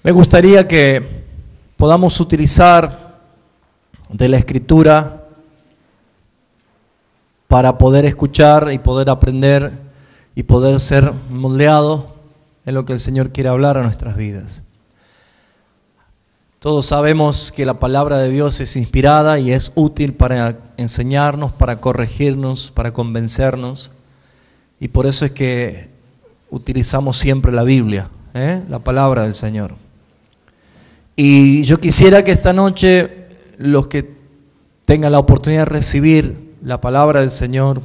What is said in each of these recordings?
Me gustaría que podamos utilizar de la Escritura para poder escuchar y poder aprender y poder ser moldeados en lo que el Señor quiere hablar a nuestras vidas. Todos sabemos que la palabra de Dios es inspirada y es útil para enseñarnos, para corregirnos, para convencernos. Y por eso es que utilizamos siempre la Biblia, la palabra del Señor. Y yo quisiera que esta noche los que tengan la oportunidad de recibir la palabra del Señor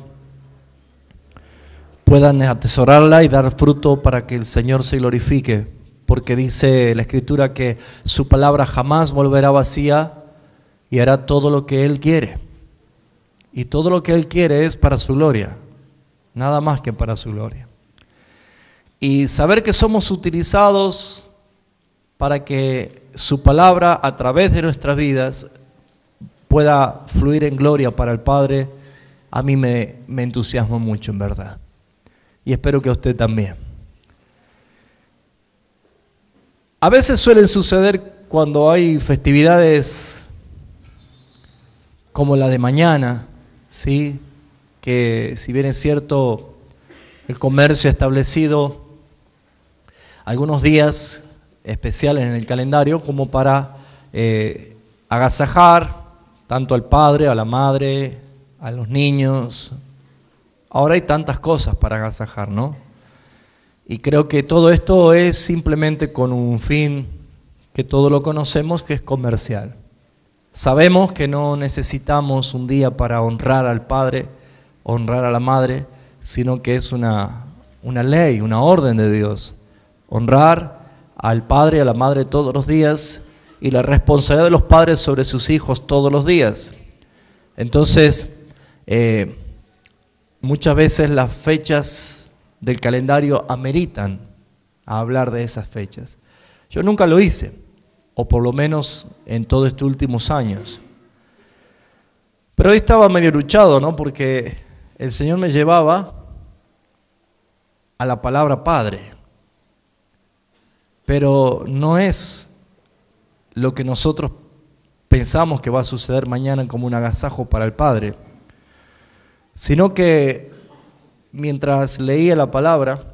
puedan atesorarla y dar fruto para que el Señor se glorifique, porque dice la Escritura que su palabra jamás volverá vacía y hará todo lo que Él quiere. Y todo lo que Él quiere es para su gloria, nada más que para su gloria. Y saber que somos utilizados para que su palabra a través de nuestras vidas pueda fluir en gloria para el Padre, a mí me entusiasma mucho, en verdad. Y espero que a usted también. A veces suelen suceder cuando hay festividades como la de mañana, ¿sí? Que si bien es cierto, el comercio ha establecido algunos días especiales en el calendario como para agasajar tanto al padre, a la madre, a los niños. Ahora hay tantas cosas para agasajar, ¿no? Y creo que todo esto es simplemente con un fin que todos lo conocemos, que es comercial. Sabemos que no necesitamos un día para honrar al padre, honrar a la madre, sino que es una ley, una orden de Dios. Honrar al padre y a la madre todos los días y la responsabilidad de los padres sobre sus hijos todos los días. Entonces, muchas veces las fechas del calendario ameritan a hablar de esas fechas. Yo nunca lo hice, o por lo menos en todos estos últimos años. Pero hoy estaba medio luchado, ¿no? Porque el Señor me llevaba a la palabra Padre. Pero no es lo que nosotros pensamos que va a suceder mañana como un agasajo para el Padre, sino que mientras leía la palabra,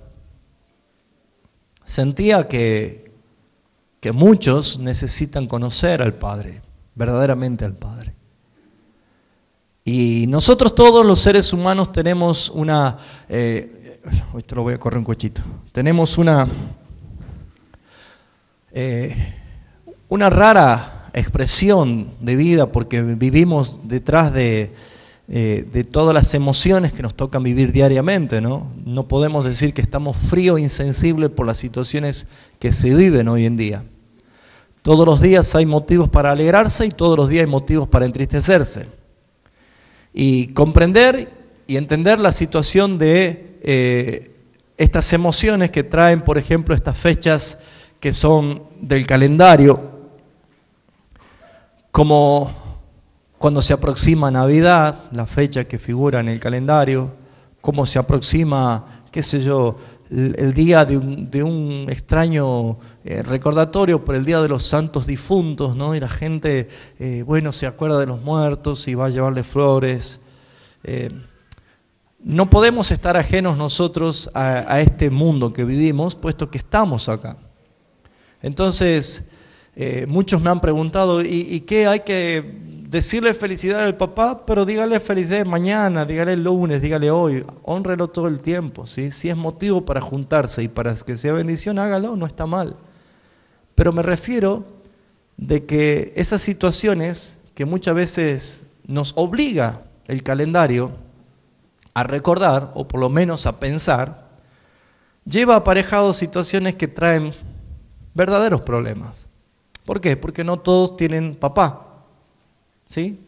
sentía que muchos necesitan conocer al Padre, verdaderamente al Padre. Y nosotros todos los seres humanos tenemos esto lo voy a correr un cochito, tenemos una rara expresión de vida porque vivimos detrás de todas las emociones que nos tocan vivir diariamente, ¿no? No podemos decir que estamos fríos e insensibles por las situaciones que se viven hoy en día. Todos los días hay motivos para alegrarse y todos los días hay motivos para entristecerse. Y comprender y entender la situación de estas emociones que traen, por ejemplo, estas fechas que son del calendario, como cuando se aproxima Navidad, la fecha que figura en el calendario, cómo se aproxima, qué sé yo, el día de un extraño recordatorio por el Día de los Santos Difuntos, ¿no? Y la gente, se acuerda de los muertos y va a llevarle flores. No podemos estar ajenos nosotros a este mundo que vivimos, puesto que estamos acá. Entonces, muchos me han preguntado, ¿y qué hay que decirle felicidad al papá? Pero dígale felicidad mañana, dígale el lunes, dígale hoy, hónrelo todo el tiempo, ¿sí? Si es motivo para juntarse y para que sea bendición, hágalo, no está mal. Pero me refiero de que esas situaciones que muchas veces nos obliga el calendario a recordar, o por lo menos a pensar, lleva aparejado situaciones que traen verdaderos problemas. ¿Por qué? Porque no todos tienen papá, ¿sí?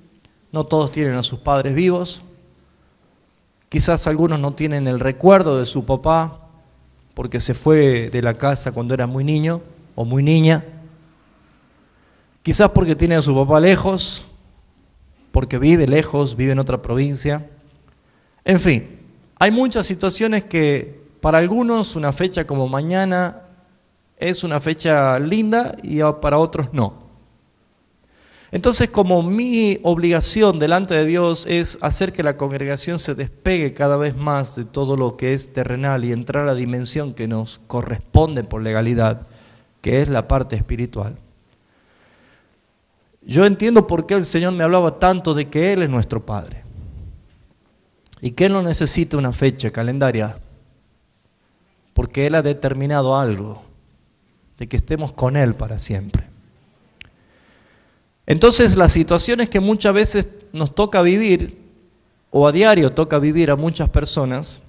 No todos tienen a sus padres vivos. Quizás algunos no tienen el recuerdo de su papá porque se fue de la casa cuando era muy niño o muy niña. Quizás porque tiene a su papá lejos, porque vive lejos, vive en otra provincia. En fin, hay muchas situaciones que para algunos una fecha como mañana es una fecha linda y para otros no. Entonces, como mi obligación delante de Dios es hacer que la congregación se despegue cada vez más de todo lo que es terrenal y entrar a la dimensión que nos corresponde por legalidad, que es la parte espiritual. Yo entiendo por qué el Señor me hablaba tanto de que Él es nuestro Padre y que Él no necesita una fecha calendaria, porque Él ha determinado algo, de que estemos con Él para siempre. Entonces, las situaciones que muchas veces nos toca vivir, o a diario toca vivir a muchas personas,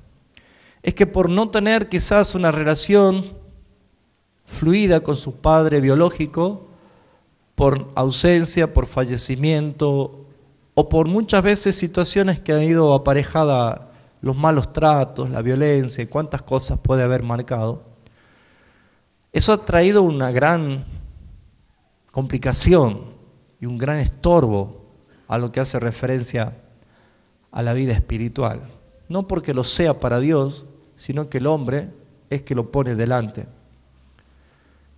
es que por no tener quizás una relación fluida con su padre biológico, por ausencia, por fallecimiento, o por muchas veces situaciones que han ido aparejadas, los malos tratos, la violencia, y cuántas cosas puede haber marcado, eso ha traído una gran complicación y un gran estorbo a lo que hace referencia a la vida espiritual. No porque lo sea para Dios, sino que el hombre es que lo pone delante.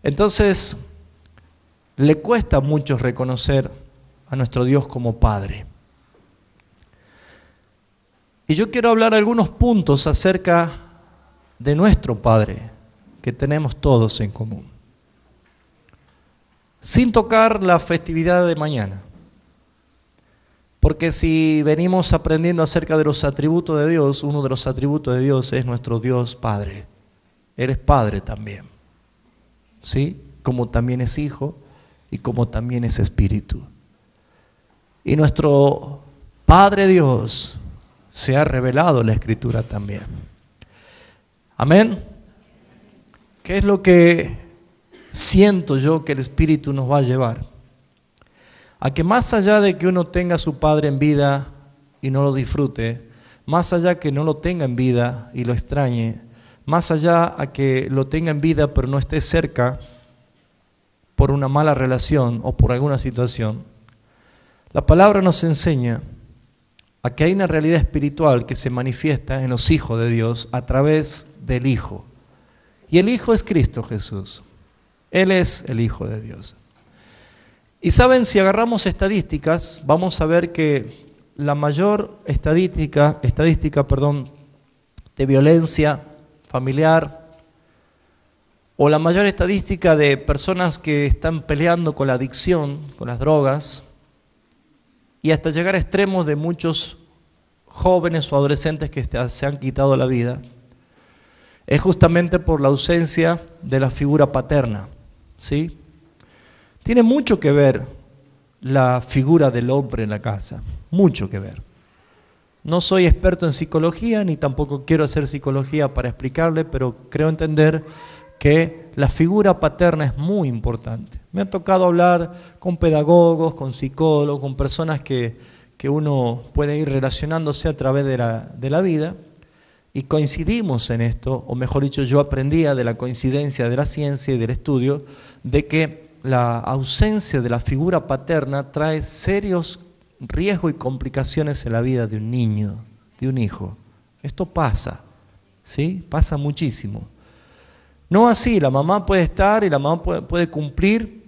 Entonces, le cuesta a muchos reconocer a nuestro Dios como Padre. Y yo quiero hablar algunos puntos acerca de nuestro Padre, que tenemos todos en común. Sin tocar la festividad de mañana. Porque si venimos aprendiendo acerca de los atributos de Dios, uno de los atributos de Dios es nuestro Dios Padre. Él es Padre también, ¿sí? Como también es Hijo y como también es Espíritu. Y nuestro Padre Dios se ha revelado en la Escritura también. Amén. ¿Qué es lo que siento yo que el Espíritu nos va a llevar? A que más allá de que uno tenga a su Padre en vida y no lo disfrute, más allá que no lo tenga en vida y lo extrañe, más allá a que lo tenga en vida pero no esté cerca por una mala relación o por alguna situación, la palabra nos enseña a que hay una realidad espiritual que se manifiesta en los hijos de Dios a través del Hijo. Y el Hijo es Cristo Jesús. Él es el Hijo de Dios. Y saben, si agarramos estadísticas, vamos a ver que la mayor estadística, de violencia familiar, o la mayor estadística de personas que están peleando con la adicción, con las drogas, y hasta llegar a extremos de muchos jóvenes o adolescentes que se han quitado la vida, es justamente por la ausencia de la figura paterna, ¿sí? Tiene mucho que ver la figura del hombre en la casa, mucho que ver. No soy experto en psicología, ni tampoco quiero hacer psicología para explicarle, pero creo entender que la figura paterna es muy importante. Me ha tocado hablar con pedagogos, con psicólogos, con personas que uno puede ir relacionándose a través de la vida, y coincidimos en esto, o mejor dicho, yo aprendía de la coincidencia de la ciencia y del estudio, de que la ausencia de la figura paterna trae serios riesgos y complicaciones en la vida de un niño, de un hijo. Esto pasa, ¿sí? Pasa muchísimo. No así, la mamá puede estar y la mamá puede cumplir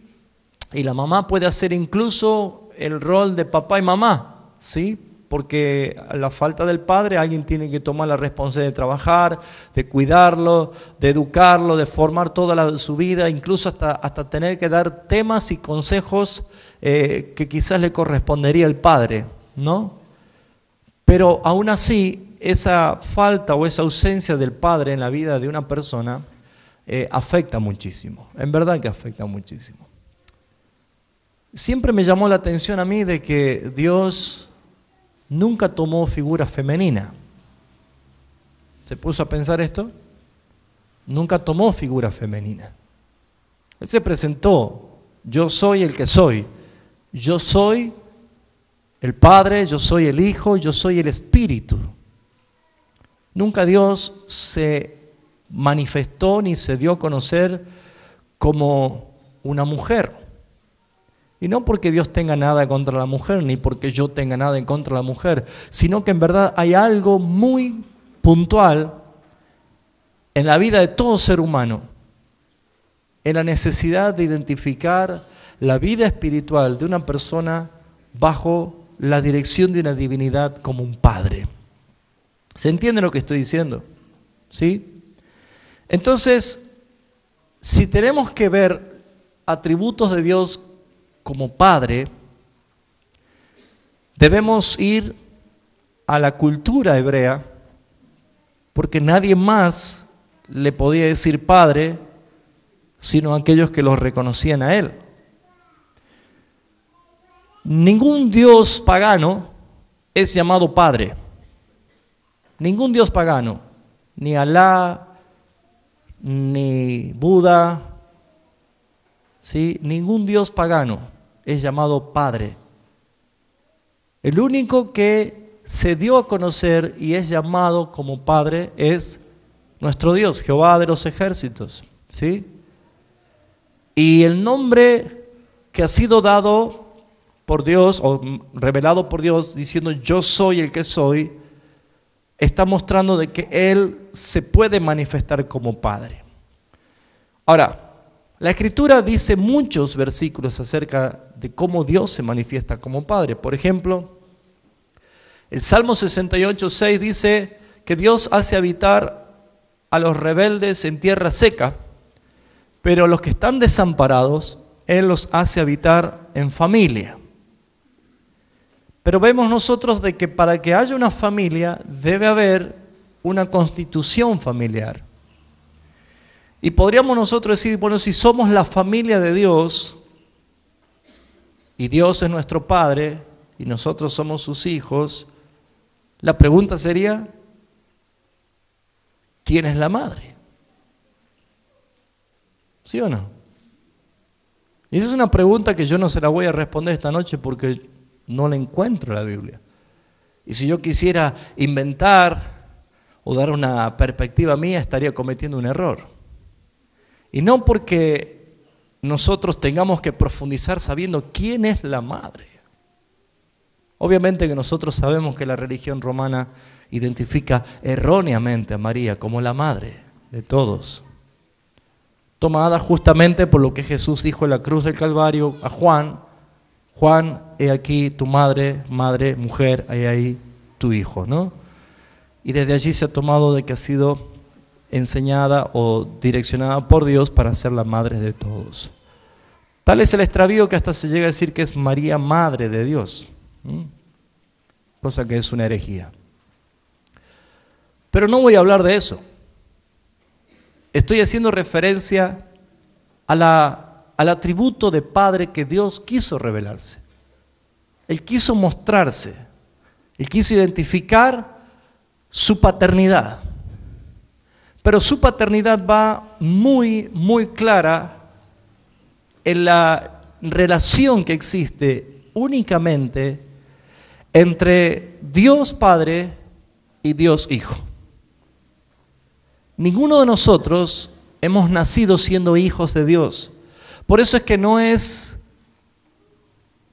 y la mamá puede hacer incluso el rol de papá y mamá, ¿sí? Porque a la falta del padre alguien tiene que tomar la responsabilidad de trabajar, de cuidarlo, de educarlo, de formar toda su vida, incluso hasta tener que dar temas y consejos que quizás le correspondería al padre, ¿no? Pero aún así, esa falta o esa ausencia del padre en la vida de una persona afecta muchísimo, en verdad que afecta muchísimo. Siempre me llamó la atención a mí de que Dios nunca tomó figura femenina. ¿Se puso a pensar esto? Nunca tomó figura femenina. Él se presentó: yo soy el que soy. Yo soy el Padre, yo soy el Hijo, yo soy el Espíritu. Nunca Dios se manifestó ni se dio a conocer como una mujer. Y no porque Dios tenga nada contra la mujer, ni porque yo tenga nada en contra de la mujer, sino que en verdad hay algo muy puntual en la vida de todo ser humano, en la necesidad de identificar la vida espiritual de una persona bajo la dirección de una divinidad como un padre. ¿Se entiende lo que estoy diciendo? ¿Sí? Entonces, si tenemos que ver atributos de Dios como padre, debemos ir a la cultura hebrea, porque nadie más le podía decir padre, sino aquellos que los reconocían a él. Ningún dios pagano es llamado padre. Ningún dios pagano, ni Alá, ni Buda, ¿sí? Ningún dios pagano es llamado padre. El único que se dio a conocer y es llamado como padre es nuestro Dios, Jehová de los ejércitos, ¿sí? Y el nombre que ha sido dado por Dios o revelado por Dios diciendo yo soy el que soy, está mostrando de que Él se puede manifestar como Padre. Ahora, la Escritura dice muchos versículos acerca de cómo Dios se manifiesta como Padre. Por ejemplo, el Salmo 68:6 dice que Dios hace habitar a los rebeldes en tierra seca, pero los que están desamparados, Él los hace habitar en familia. Pero vemos nosotros de que para que haya una familia debe haber una constitución familiar. Y podríamos nosotros decir, bueno, si somos la familia de Dios y Dios es nuestro Padre y nosotros somos sus hijos, la pregunta sería, ¿quién es la madre? ¿Sí o no? Y esa es una pregunta que yo no se la voy a responder esta noche porque no la encuentro en la Biblia. Y si yo quisiera inventar o dar una perspectiva mía, estaría cometiendo un error. Y no porque nosotros tengamos que profundizar sabiendo quién es la madre. Obviamente que nosotros sabemos que la religión romana identifica erróneamente a María como la madre de todos. Tomada justamente por lo que Jesús dijo en la cruz del Calvario a Juan, Juan, he aquí tu madre, mujer, he ahí tu hijo, ¿no? Y desde allí se ha tomado de que ha sido enseñada o direccionada por Dios para ser la madre de todos. Tal es el extravío que hasta se llega a decir que es María, madre de Dios, cosa que es una herejía. Pero no voy a hablar de eso. Estoy haciendo referencia al atributo de padre que Dios quiso revelarse. Él quiso mostrarse, Él quiso identificar su paternidad. Pero su paternidad va muy, muy clara en la relación que existe únicamente entre Dios Padre y Dios Hijo. Ninguno de nosotros hemos nacido siendo hijos de Dios. Por eso es que no es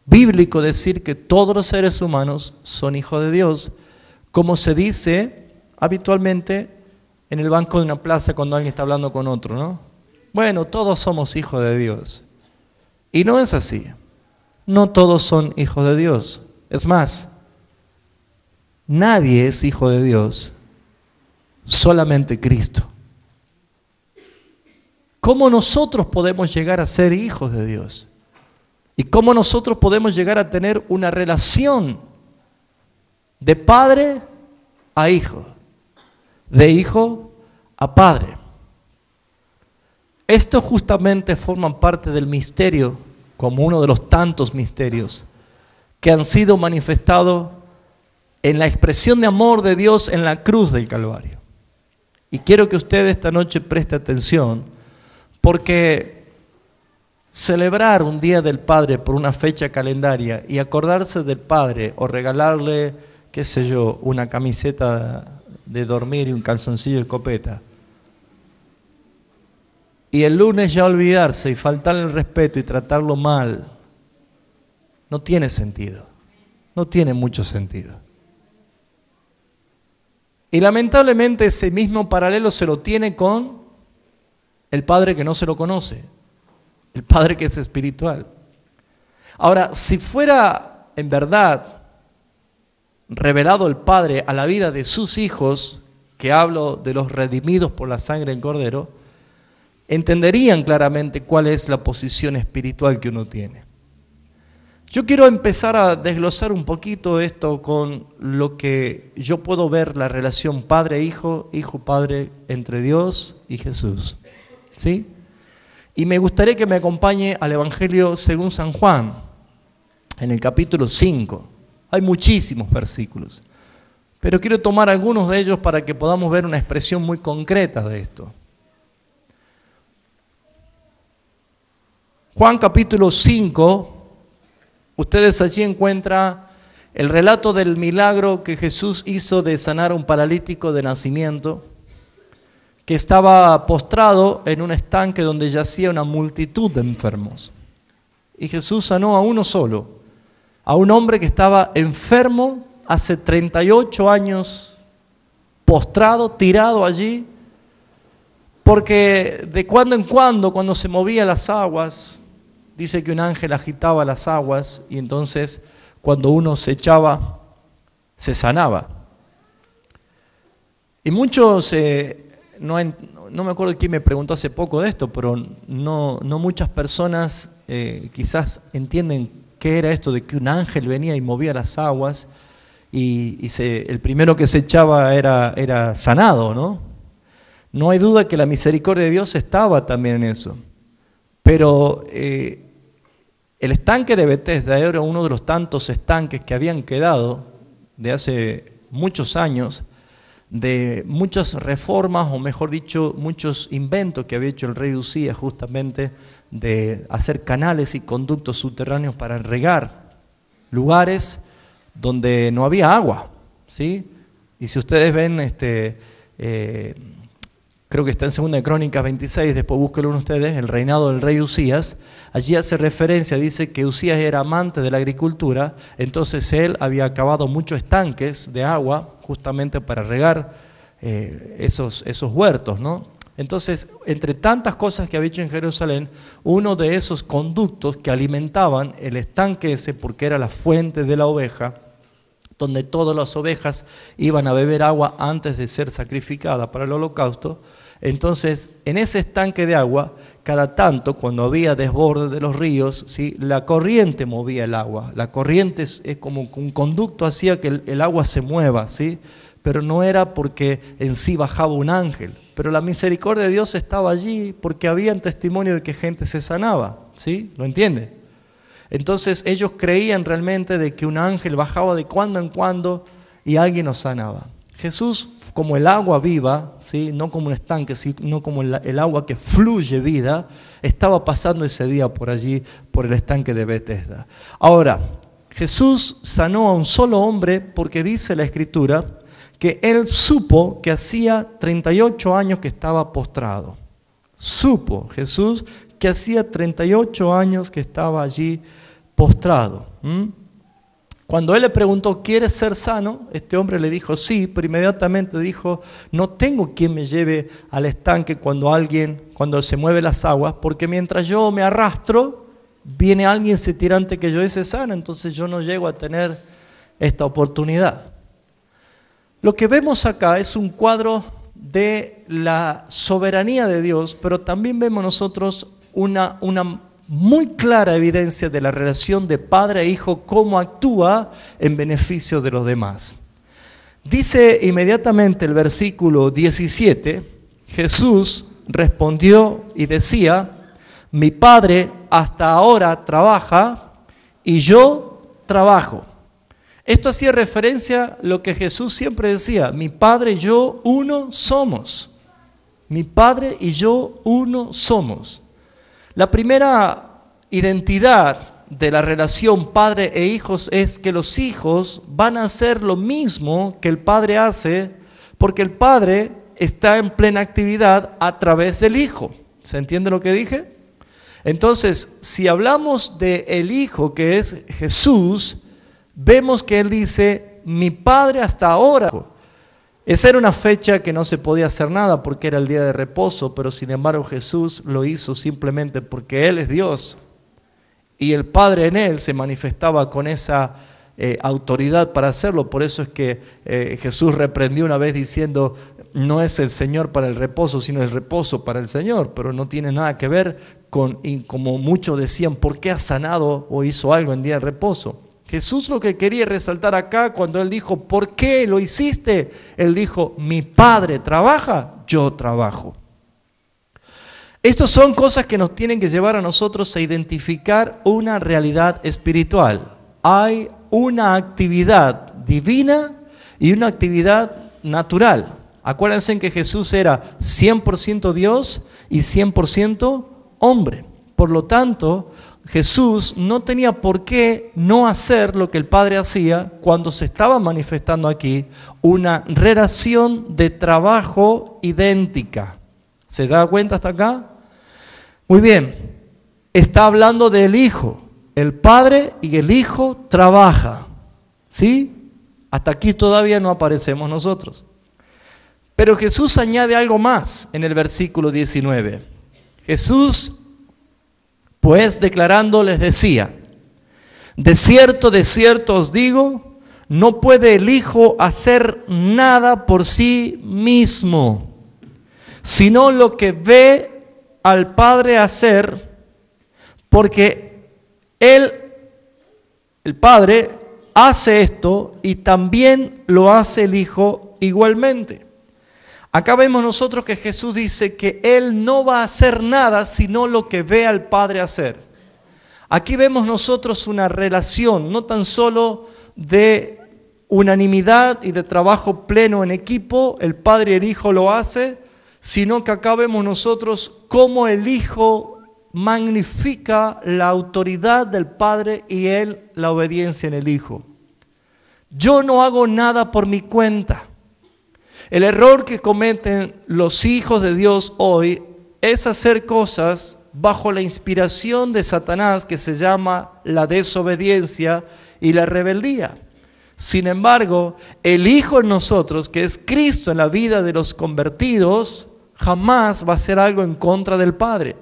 bíblico decir que todos los seres humanos son hijos de Dios, como se dice habitualmente en el banco de una plaza cuando alguien está hablando con otro, ¿no? Bueno, todos somos hijos de Dios. Y no es así. No todos son hijos de Dios. Es más, nadie es hijo de Dios, solamente Cristo. ¿Cómo nosotros podemos llegar a ser hijos de Dios? ¿Y cómo nosotros podemos llegar a tener una relación de padre a hijo, de hijo a padre? Esto justamente forma parte del misterio, como uno de los tantos misterios que han sido manifestados en la expresión de amor de Dios en la cruz del Calvario. Y quiero que usted esta noche preste atención, porque celebrar un Día del Padre por una fecha calendaria y acordarse del Padre o regalarle, qué sé yo, una camiseta de dormir y un calzoncillo de escopeta, y el lunes ya olvidarse y faltarle el respeto y tratarlo mal, no tiene sentido, no tiene mucho sentido. Y lamentablemente ese mismo paralelo se lo tiene con el padre que no se lo conoce. el Padre que es espiritual. Ahora, si fuera en verdad revelado el Padre a la vida de sus hijos, que hablo de los redimidos por la sangre del Cordero, entenderían claramente cuál es la posición espiritual que uno tiene. Yo quiero empezar a desglosar un poquito esto con lo que yo puedo ver la relación padre-hijo, hijo-padre entre Dios y Jesús. ¿Sí? Y me gustaría que me acompañe al Evangelio según San Juan, en el capítulo 5. Hay muchísimos versículos, pero quiero tomar algunos de ellos para que podamos ver una expresión muy concreta de esto. Juan capítulo 5, ustedes allí encuentran el relato del milagro que Jesús hizo de sanar a un paralítico de nacimiento, que estaba postrado en un estanque donde yacía una multitud de enfermos. Y Jesús sanó a uno solo, a un hombre que estaba enfermo hace 38 años, postrado, tirado allí, porque de cuando en cuando se movían las aguas, dice que un ángel agitaba las aguas y entonces cuando uno se echaba, se sanaba. Y muchos, no me acuerdo quién me preguntó hace poco de esto, pero no muchas personas quizás entienden qué era esto de que un ángel venía y movía las aguas y el primero que se echaba era sanado, ¿no? No hay duda que la misericordia de Dios estaba también en eso. Pero el estanque de Betesda era uno de los tantos estanques que habían quedado de hace muchos años, de muchas reformas, o mejor dicho, muchos inventos que había hecho el rey Usías justamente de hacer canales y conductos subterráneos para regar lugares donde no había agua, ¿sí? Y si ustedes ven, creo que está en 2 Crónicas 26, después búsquenlo ustedes, el reinado del rey Usías, allí hace referencia, dice que Usías era amante de la agricultura, entonces él había acabado muchos estanques de agua justamente para regar esos huertos, ¿no? Entonces, entre tantas cosas que había hecho en Jerusalén, uno de esos conductos que alimentaban el estanque ese, porque era la fuente de la oveja, donde todas las ovejas iban a beber agua antes de ser sacrificadas para el holocausto. Entonces, en ese estanque de agua, cada tanto, cuando había desborde de los ríos, ¿sí?, la corriente movía el agua. La corriente es como un conducto, hacía que el agua se mueva, ¿sí? Pero no era porque en sí bajaba un ángel. Pero la misericordia de Dios estaba allí porque habían testimonio de que gente se sanaba, ¿sí? ¿Lo entiende? Entonces ellos creían realmente de que un ángel bajaba de cuando en cuando y alguien nos sanaba. Jesús, como el agua viva, ¿sí?, no como un estanque, sino como el agua que fluye vida, estaba pasando ese día por allí, por el estanque de Betesda. Ahora, Jesús sanó a un solo hombre porque dice la Escritura que él supo que hacía 38 años que estaba postrado. Supo Jesús que hacía 38 años que estaba allí postrado. Cuando él le preguntó, ¿quieres ser sano? Este hombre le dijo, sí, pero inmediatamente dijo, no tengo quien me lleve al estanque cuando se mueven las aguas, porque mientras yo me arrastro, viene alguien, se tira antes que yo y se sana, entonces yo no llego a tener esta oportunidad. Lo que vemos acá es un cuadro de la soberanía de Dios, pero también vemos nosotros una muy clara evidencia de la relación de padre e hijo, cómo actúa en beneficio de los demás. Dice inmediatamente el versículo 17, Jesús respondió y decía, mi Padre hasta ahora trabaja y yo trabajo. Esto hacía referencia a lo que Jesús siempre decía, mi Padre y yo uno somos. Mi Padre y yo uno somos. La primera identidad de la relación padre e hijos es que los hijos van a hacer lo mismo que el Padre hace, porque el Padre está en plena actividad a través del Hijo. ¿Se entiende lo que dije? Entonces, si hablamos del Hijo que es Jesús, vemos que Él dice, mi Padre hasta ahora. Esa era una fecha que no se podía hacer nada porque era el día de reposo, pero sin embargo Jesús lo hizo simplemente porque Él es Dios y el Padre en Él se manifestaba con esa autoridad para hacerlo. Por eso es que Jesús reprendió una vez diciendo: no es el Señor para el reposo, sino el reposo para el Señor. Pero no tiene nada que ver con, y como muchos decían, ¿por qué ha sanado o hizo algo en día de reposo? Jesús lo que quería resaltar acá cuando Él dijo: ¿por qué lo hiciste? Él dijo: mi Padre trabaja, yo trabajo. Estas son cosas que nos tienen que llevar a nosotros a identificar una realidad espiritual. Hay una actividad divina y una actividad natural. Acuérdense que Jesús era 100% Dios y 100% hombre. Por lo tanto, Jesús no tenía por qué no hacer lo que el Padre hacía cuando se estaba manifestando aquí una relación de trabajo idéntica. ¿Se da cuenta hasta acá? Muy bien, está hablando del Hijo. El Padre y el Hijo trabajan, ¿sí? Hasta aquí todavía no aparecemos nosotros. Pero Jesús añade algo más en el versículo 19. Jesús, pues declarando, les decía: de cierto os digo, no puede el Hijo hacer nada por sí mismo, sino lo que ve al Padre hacer, porque Él, el Padre, hace esto y también lo hace el Hijo igualmente. Acá vemos nosotros que Jesús dice que Él no va a hacer nada sino lo que ve al Padre hacer. Aquí vemos nosotros una relación, no tan solo de unanimidad y de trabajo pleno en equipo, el Padre y el Hijo lo hace, sino que acá vemos nosotros cómo el Hijo magnifica la autoridad del Padre y Él la obediencia en el Hijo. Yo no hago nada por mi cuenta. El error que cometen los hijos de Dios hoy es hacer cosas bajo la inspiración de Satanás, que se llama la desobediencia y la rebeldía. Sin embargo, el Hijo en nosotros, que es Cristo en la vida de los convertidos, jamás va a hacer algo en contra del Padre.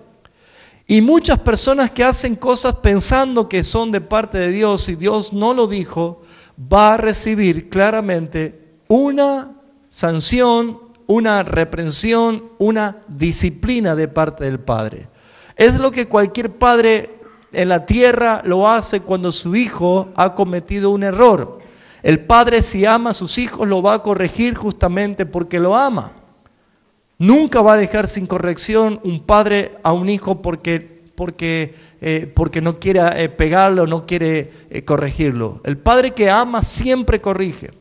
Y muchas personas que hacen cosas pensando que son de parte de Dios y Dios no lo dijo, va a recibir claramente una sanción, una reprensión, una disciplina de parte del Padre. Es lo que cualquier padre en la tierra lo hace cuando su hijo ha cometido un error. El padre, si ama a sus hijos, lo va a corregir justamente porque lo ama. Nunca va a dejar sin corrección un padre a un hijo porque no quiere pegarlo, no quiere corregirlo. El padre que ama siempre corrige.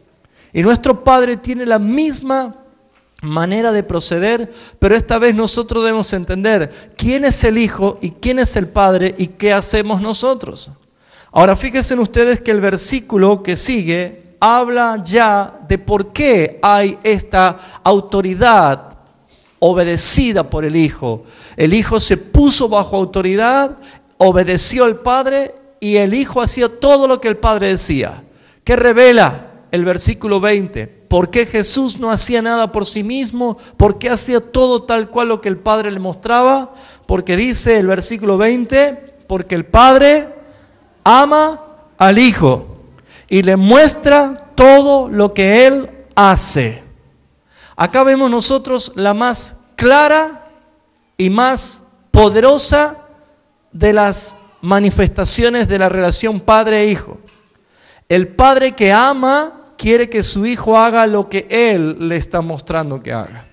Y nuestro Padre tiene la misma manera de proceder, pero esta vez nosotros debemos entender quién es el Hijo y quién es el Padre y qué hacemos nosotros. Ahora fíjense ustedes que el versículo que sigue habla ya de por qué hay esta autoridad obedecida por el Hijo. El Hijo se puso bajo autoridad, obedeció al Padre y el Hijo hacía todo lo que el Padre decía. ¿Qué revela el versículo 20? ¿Por qué Jesús no hacía nada por sí mismo? ¿Por qué hacía todo tal cual lo que el Padre le mostraba? Porque dice el versículo 20, porque el Padre ama al Hijo y le muestra todo lo que Él hace. Acá vemos nosotros la más clara y más poderosa de las manifestaciones de la relación padre e hijo. El padre que ama quiere que su hijo haga lo que él le está mostrando que haga.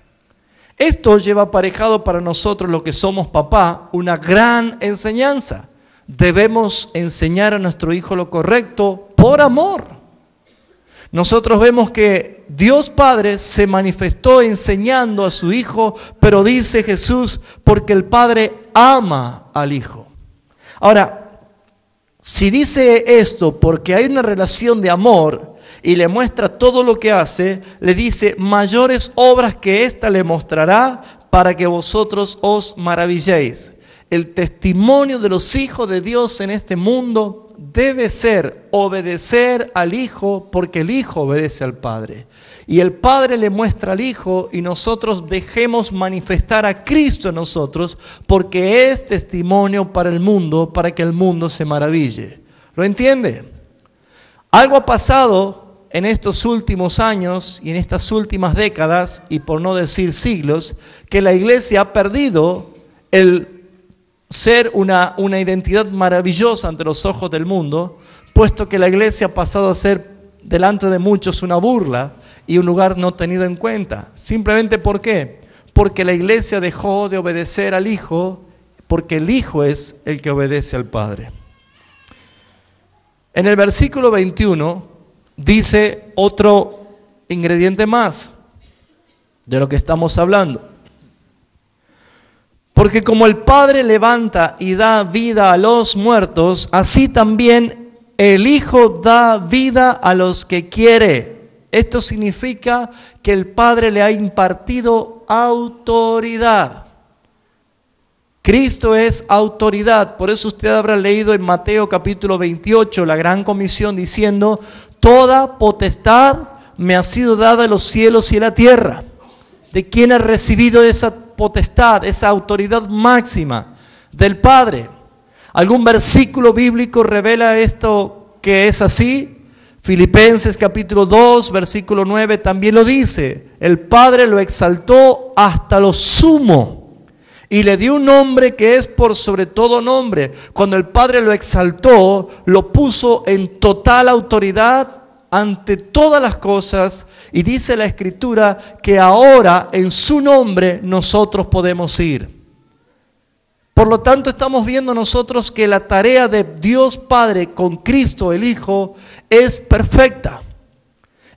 Esto lleva aparejado para nosotros, los que somos papá, una gran enseñanza. Debemos enseñar a nuestro hijo lo correcto por amor. Nosotros vemos que Dios Padre se manifestó enseñando a su Hijo, pero dice Jesús, porque el Padre ama al Hijo. Ahora, si dice esto porque hay una relación de amor y le muestra todo lo que hace, le dice, mayores obras que esta le mostrará para que vosotros os maravilléis. El testimonio de los hijos de Dios en este mundo debe ser obedecer al Hijo, porque el Hijo obedece al Padre. Y el Padre le muestra al Hijo, y nosotros dejemos manifestar a Cristo en nosotros, porque es testimonio para el mundo, para que el mundo se maraville. ¿Lo entiende? Algo ha pasado en estos últimos años y en estas últimas décadas, y por no decir siglos, que la iglesia ha perdido el ser una identidad maravillosa ante los ojos del mundo, puesto que la iglesia ha pasado a ser delante de muchos una burla y un lugar no tenido en cuenta. Simplemente ¿por qué? Porque la iglesia dejó de obedecer al Hijo, porque el Hijo es el que obedece al Padre. En el versículo 21 dice otro ingrediente más de lo que estamos hablando. Porque como el Padre levanta y da vida a los muertos, así también el Hijo da vida a los que quiere. Esto significa que el Padre le ha impartido autoridad. Cristo es autoridad. Por eso usted habrá leído en Mateo capítulo 28 la gran comisión diciendo: toda potestad me ha sido dada en los cielos y en la tierra. ¿De quién ha recibido esa potestad, esa autoridad máxima? Del Padre. ¿Algún versículo bíblico revela esto que es así? Filipenses capítulo 2, versículo 9 también lo dice. El Padre lo exaltó hasta lo sumo y le dio un nombre que es por sobre todo nombre. Cuando el Padre lo exaltó, lo puso en total autoridad ante todas las cosas, y dice la Escritura que ahora en su nombre nosotros podemos ir. Por lo tanto, estamos viendo nosotros que la tarea de Dios Padre con Cristo el Hijo es perfecta,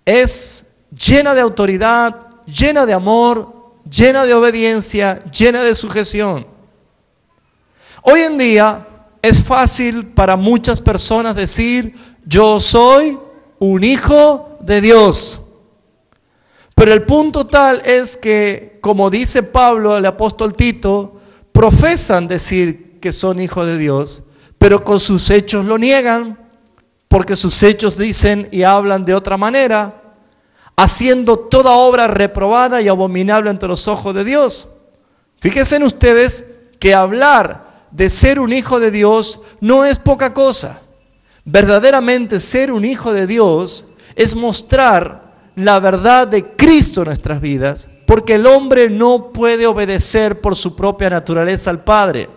es llena de autoridad, llena de amor, llena de obediencia, llena de sujeción. Hoy en día es fácil para muchas personas decir: yo soy un hijo de Dios. Pero el punto tal es que, como dice Pablo, el apóstol Tito, profesan decir que son hijos de Dios, pero con sus hechos lo niegan, porque sus hechos dicen y hablan de otra manera, haciendo toda obra reprobada y abominable ante los ojos de Dios. Fíjense en ustedes que hablar de ser un hijo de Dios no es poca cosa. Verdaderamente ser un hijo de Dios es mostrar la verdad de Cristo en nuestras vidas, porque el hombre no puede obedecer por su propia naturaleza al Padre.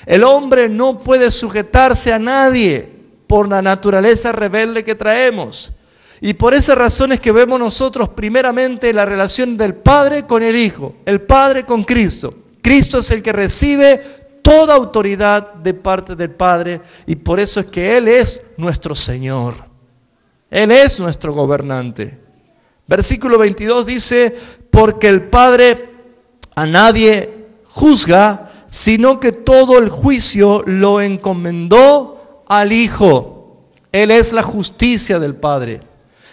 El hombre no puede sujetarse a nadie por la naturaleza rebelde que traemos. Y por esa razón es que vemos nosotros primeramente la relación del Padre con el Hijo, el Padre con Cristo. Cristo es el que recibe toda autoridad de parte del Padre, y por eso es que Él es nuestro Señor. Él es nuestro gobernante. Versículo 22 dice: porque el Padre a nadie juzga, sino que todo el juicio lo encomendó al Hijo. Él es la justicia del Padre.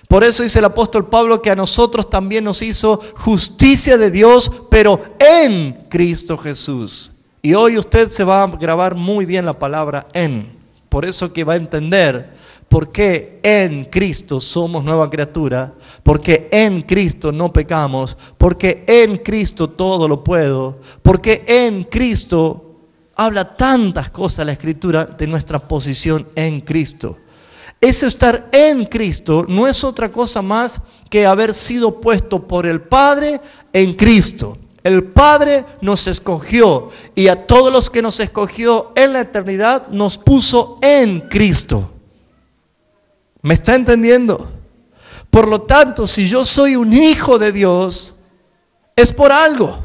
Por eso dice el apóstol Pablo que a nosotros también nos hizo justicia de Dios, pero en Cristo Jesús. Y hoy usted se va a grabar muy bien la palabra en. Por eso que va a entender por qué en Cristo somos nueva criatura, porque en Cristo no pecamos, porque en Cristo todo lo puedo, porque en Cristo habla tantas cosas la Escritura de nuestra posición en Cristo. Ese estar en Cristo no es otra cosa más que haber sido puesto por el Padre en Cristo. El Padre nos escogió, y a todos los que nos escogió en la eternidad nos puso en Cristo. ¿Me está entendiendo? Por lo tanto, si yo soy un hijo de Dios, es por algo.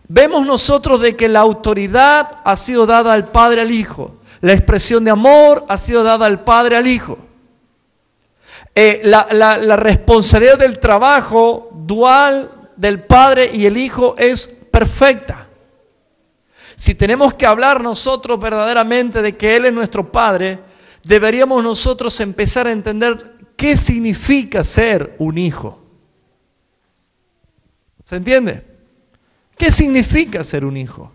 Vemos nosotros de que la autoridad ha sido dada al Padre al Hijo. La expresión de amor ha sido dada al Padre al Hijo. La responsabilidad del trabajo dual del Padre y el Hijo es perfecta. Si tenemos que hablar nosotros verdaderamente de que Él es nuestro Padre, deberíamos nosotros empezar a entender qué significa ser un hijo. ¿Se entiende? ¿Qué significa ser un hijo?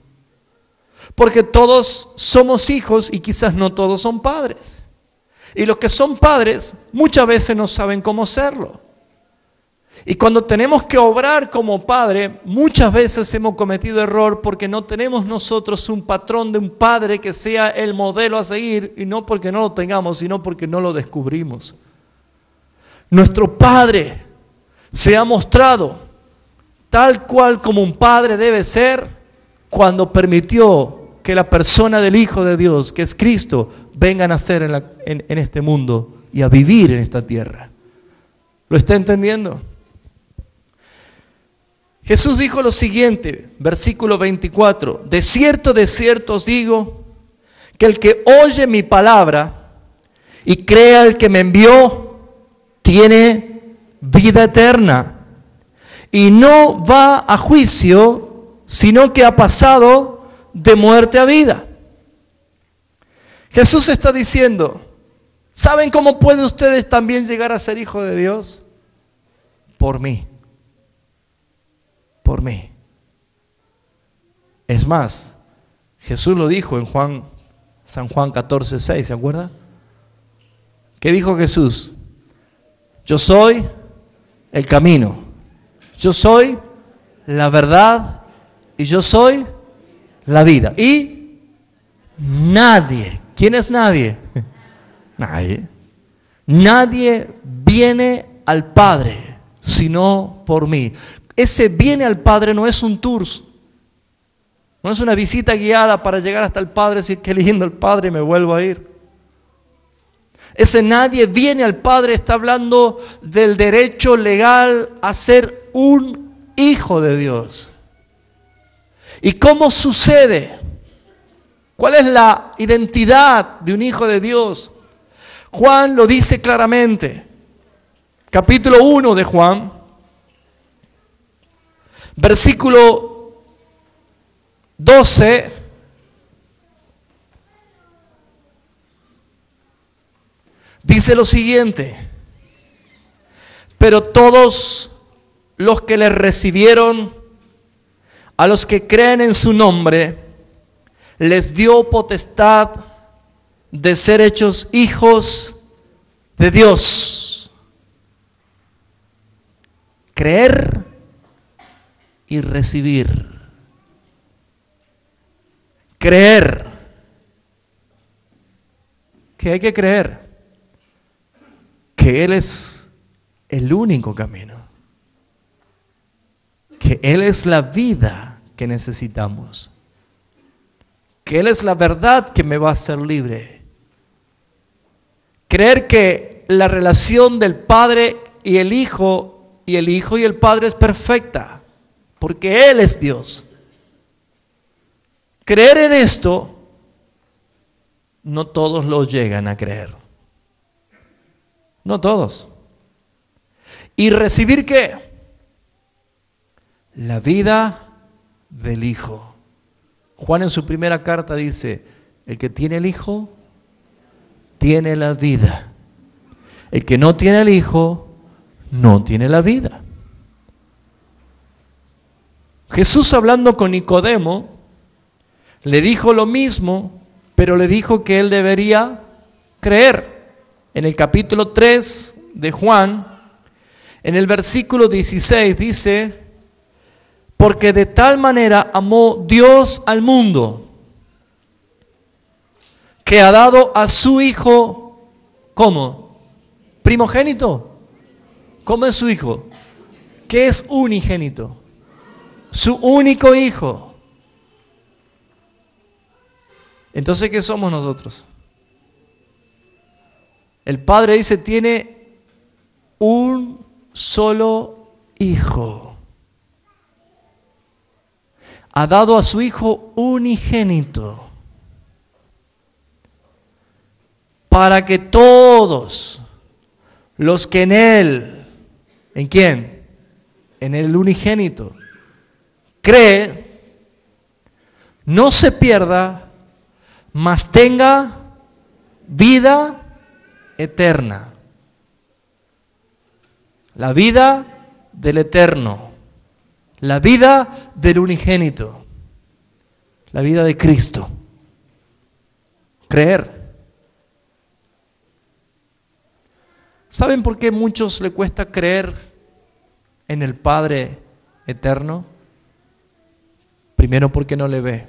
Porque todos somos hijos y quizás no todos son padres. Y los que son padres muchas veces no saben cómo serlo. Y cuando tenemos que obrar como padre, muchas veces hemos cometido error porque no tenemos nosotros un patrón de un padre que sea el modelo a seguir, y no porque no lo tengamos, sino porque no lo descubrimos. Nuestro Padre se ha mostrado tal cual como un padre debe ser cuando permitió que la persona del Hijo de Dios, que es Cristo, venga a nacer en este mundo y a vivir en esta tierra. ¿Lo está entendiendo? Jesús dijo lo siguiente, versículo 24: de cierto os digo, que el que oye mi palabra y crea al que me envió, tiene vida eterna y no va a juicio, sino que ha pasado de muerte a vida. Jesús está diciendo, ¿saben cómo pueden ustedes también llegar a ser hijos de Dios? Por mí. Por mí. Es más, Jesús lo dijo en San Juan 14:6, ¿se acuerda? ¿Qué dijo Jesús? Yo soy el camino, yo soy la verdad y yo soy la vida. Y nadie, ¿quién es nadie? Nadie. Nadie viene al Padre sino por mí. Ese viene al Padre no es un tour, no es una visita guiada para llegar hasta el Padre y decir qué lindo el Padre y me vuelvo a ir. Ese nadie viene al Padre está hablando del derecho legal a ser un hijo de Dios. ¿Y cómo sucede? ¿Cuál es la identidad de un hijo de Dios? Juan lo dice claramente. Capítulo 1 de Juan, versículo 12. Dice lo siguiente: pero todos los que le recibieron, a los que creen en su nombre, les dio potestad de ser hechos hijos de Dios. Creer y recibir. Creer. ¿Qué hay que creer? Que Él es el único camino, que Él es la vida que necesitamos, que Él es la verdad que me va a hacer libre. Creer que la relación del Padre y el Hijo y el Padre es perfecta, porque Él es Dios. Creer en esto, no todos lo llegan a creer. No todos. ¿Y recibir qué? La vida del Hijo. Juan en su primera carta dice, el que tiene el Hijo, tiene la vida. El que no tiene el Hijo, no tiene la vida. Jesús, hablando con Nicodemo, le dijo lo mismo, pero le dijo que él debería creer. En el capítulo 3 de Juan, en el versículo 16 dice, porque de tal manera amó Dios al mundo, que ha dado a su Hijo, ¿cómo? ¿Primogénito? ¿Cómo es su Hijo? ¿Qué es unigénito? Su único Hijo. Entonces, ¿qué somos nosotros? El Padre dice, tiene un solo Hijo. Ha dado a su Hijo unigénito para que todos los que en Él, ¿en quién? En el unigénito, cree, no se pierda, mas tenga vida eterna. La vida del eterno, la vida del unigénito, la vida de Cristo. Creer. ¿Saben por qué a muchos le cuesta creer en el Padre eterno? Primero, porque no le ve.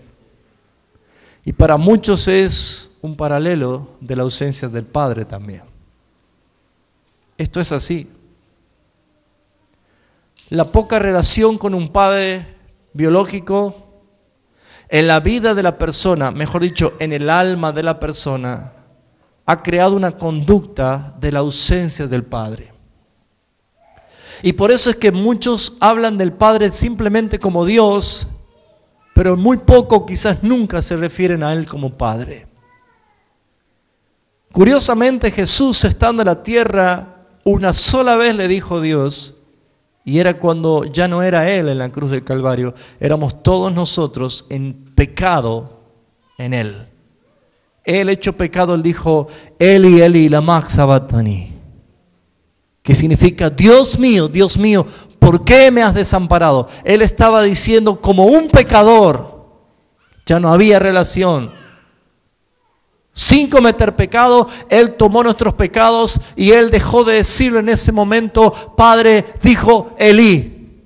Y para muchos es un paralelo de la ausencia del Padre también. Esto es así. La poca relación con un padre biológico en la vida de la persona, mejor dicho, en el alma de la persona, ha creado una conducta de la ausencia del Padre. Y por eso es que muchos hablan del Padre simplemente como Dios, pero muy poco, quizás nunca, se refieren a Él como Padre. Curiosamente, Jesús, estando en la tierra, una sola vez le dijo Dios, y era cuando ya no era Él en la cruz del Calvario, éramos todos nosotros en pecado en Él. Él hecho pecado, Él dijo, Eli, Eli, lama sabachthani, que significa, Dios mío, ¿por qué me has desamparado? Él estaba diciendo, como un pecador, ya no había relación. Sin cometer pecado, Él tomó nuestros pecados y Él dejó de decirlo en ese momento, Padre, dijo Elí.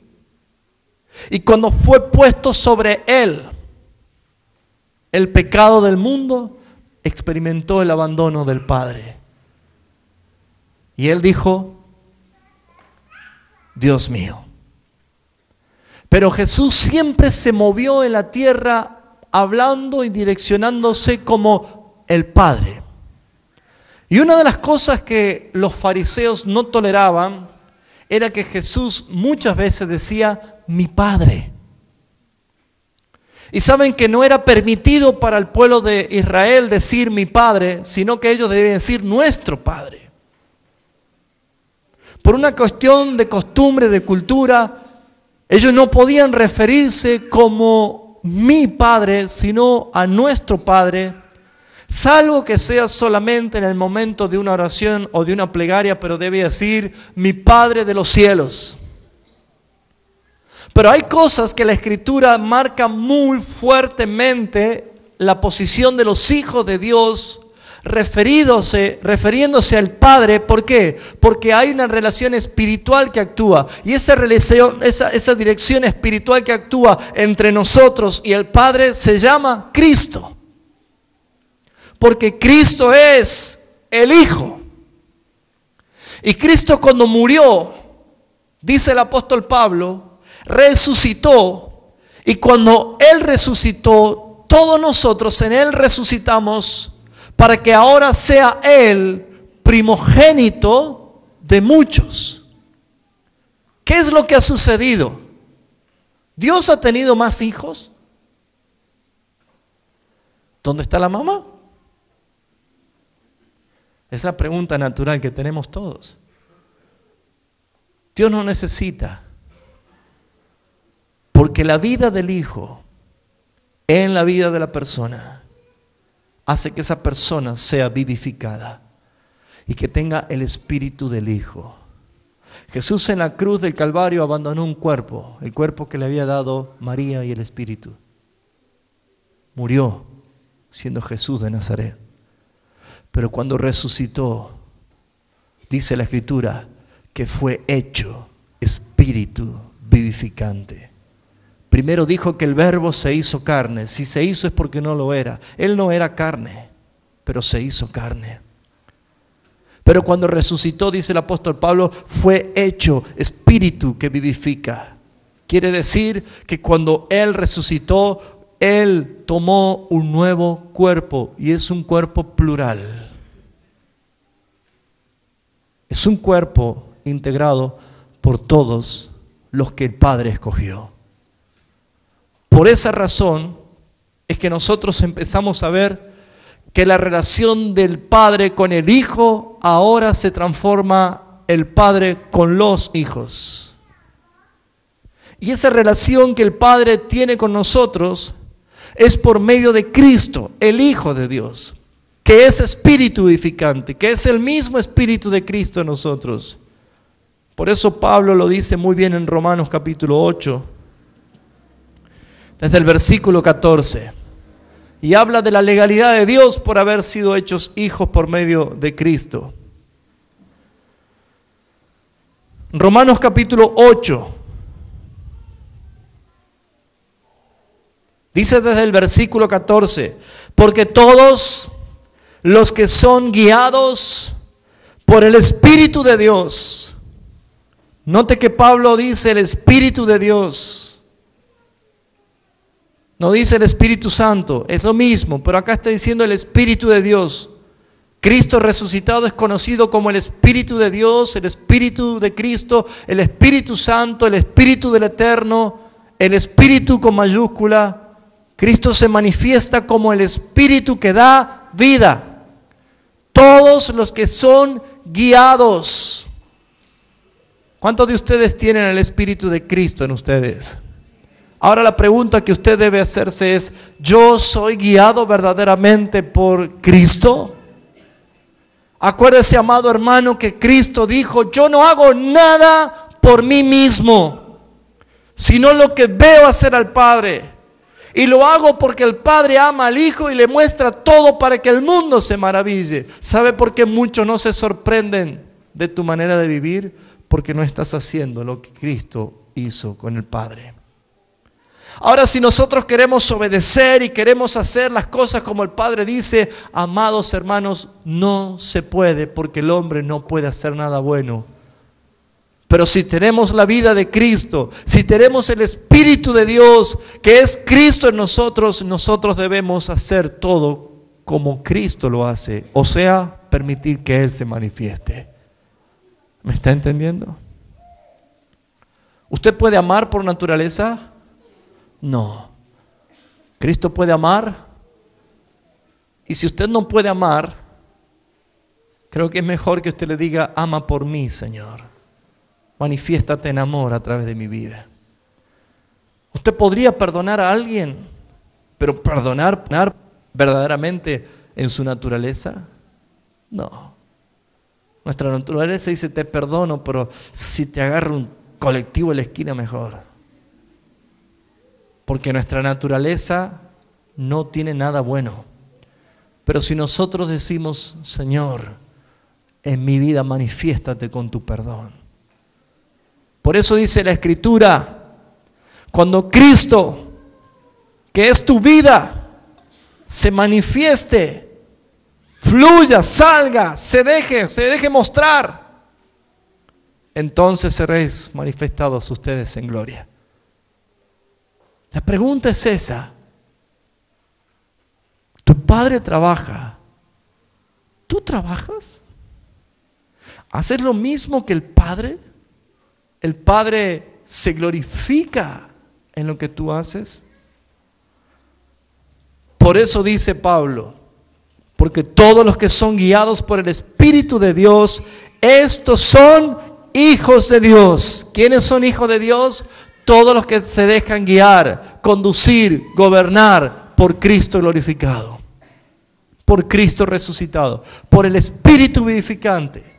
Y cuando fue puesto sobre Él el pecado del mundo, experimentó el abandono del Padre. Y Él dijo, Dios mío. Pero Jesús siempre se movió en la tierra hablando y direccionándose como el Padre. Y una de las cosas que los fariseos no toleraban era que Jesús muchas veces decía, mi Padre. Y saben que no era permitido para el pueblo de Israel decir mi Padre, sino que ellos debían decir nuestro Padre. Por una cuestión de costumbre, de cultura, ellos no podían referirse como mi Padre, sino a nuestro Padre, salvo que sea solamente en el momento de una oración o de una plegaria, pero debe decir mi Padre de los cielos. Pero hay cosas que la Escritura marca muy fuertemente la posición de los hijos de Dios refiriéndose al Padre. ¿Por qué? Porque hay una relación espiritual que actúa, y esa dirección espiritual que actúa entre nosotros y el Padre se llama Cristo. Porque Cristo es el Hijo. Y Cristo, cuando murió, dice el apóstol Pablo, resucitó. Y cuando Él resucitó, todos nosotros en Él resucitamos para que ahora sea Él primogénito de muchos. ¿Qué es lo que ha sucedido? ¿Dios ha tenido más hijos? ¿Dónde está la mamá? Es la pregunta natural que tenemos todos. Dios no necesita, porque la vida del Hijo en la vida de la persona hace que esa persona sea vivificada y que tenga el espíritu del Hijo. Jesús en la cruz del Calvario abandonó un cuerpo, el cuerpo que le había dado María y el Espíritu. Murió siendo Jesús de Nazaret. Pero cuando resucitó, dice la Escritura, que fue hecho espíritu vivificante. Primero dijo que el Verbo se hizo carne. Si se hizo es porque no lo era. Él no era carne, pero se hizo carne. Pero cuando resucitó, dice el apóstol Pablo, fue hecho espíritu que vivifica. Quiere decir que cuando Él resucitó, Él tomó un nuevo cuerpo, y es un cuerpo plural. Es un cuerpo integrado por todos los que el Padre escogió. Por esa razón es que nosotros empezamos a ver que la relación del Padre con el Hijo ahora se transforma el Padre con los hijos. Y esa relación que el Padre tiene con nosotros es por medio de Cristo, el Hijo de Dios, que es espíritu vivificante, que es el mismo espíritu de Cristo en nosotros. Por eso Pablo lo dice muy bien en Romanos capítulo 8, desde el versículo 14. y habla de la legalidad de Dios por haber sido hechos hijos por medio de Cristo. Romanos capítulo 8. Dice desde el versículo 14, porque todos los que son guiados por el Espíritu de Dios, note que Pablo dice el Espíritu de Dios, no dice el Espíritu Santo, es lo mismo, pero acá está diciendo el Espíritu de Dios. Cristo resucitado es conocido como el Espíritu de Dios, el Espíritu de Cristo, el Espíritu Santo, el Espíritu del Eterno, el Espíritu con mayúscula. Cristo se manifiesta como el Espíritu que da vida. Todos los que son guiados. ¿Cuántos de ustedes tienen el Espíritu de Cristo en ustedes? Ahora la pregunta que usted debe hacerse es, ¿yo soy guiado verdaderamente por Cristo? Acuérdese, amado hermano, que Cristo dijo, yo no hago nada por mí mismo, sino lo que veo hacer al Padre. Y lo hago porque el Padre ama al Hijo y le muestra todo para que el mundo se maraville. ¿Sabe por qué muchos no se sorprenden de tu manera de vivir? Porque no estás haciendo lo que Cristo hizo con el Padre. Ahora, si nosotros queremos obedecer y queremos hacer las cosas como el Padre dice, amados hermanos, no se puede, porque el hombre no puede hacer nada bueno. Pero si tenemos la vida de Cristo, si tenemos el Espíritu de Dios, que es Cristo en nosotros, nosotros debemos hacer todo como Cristo lo hace. O sea, permitir que Él se manifieste. ¿Me está entendiendo? ¿Usted puede amar por naturaleza? No. ¿Cristo puede amar? Y si usted no puede amar, creo que es mejor que usted le diga, ama por mí, Señor. Manifiéstate en amor a través de mi vida. Usted podría perdonar a alguien, pero perdonar verdaderamente en su naturaleza, no. Nuestra naturaleza dice, te perdono, pero si te agarra un colectivo en la esquina, mejor. Porque nuestra naturaleza no tiene nada bueno. Pero si nosotros decimos, Señor, en mi vida manifiéstate con tu perdón. Por eso dice la Escritura, cuando Cristo, que es tu vida, se manifieste, fluya, salga, se deje mostrar, entonces seréis manifestados ustedes en gloria. La pregunta es esa. Tu Padre trabaja. ¿Tú trabajas? ¿Haces lo mismo que el Padre? ¿El Padre se glorifica en lo que tú haces? Por eso dice Pablo, porque todos los que son guiados por el Espíritu de Dios, estos son hijos de Dios. ¿Quiénes son hijos de Dios? Todos los que se dejan guiar, conducir, gobernar por Cristo glorificado, por Cristo resucitado, por el Espíritu vivificante.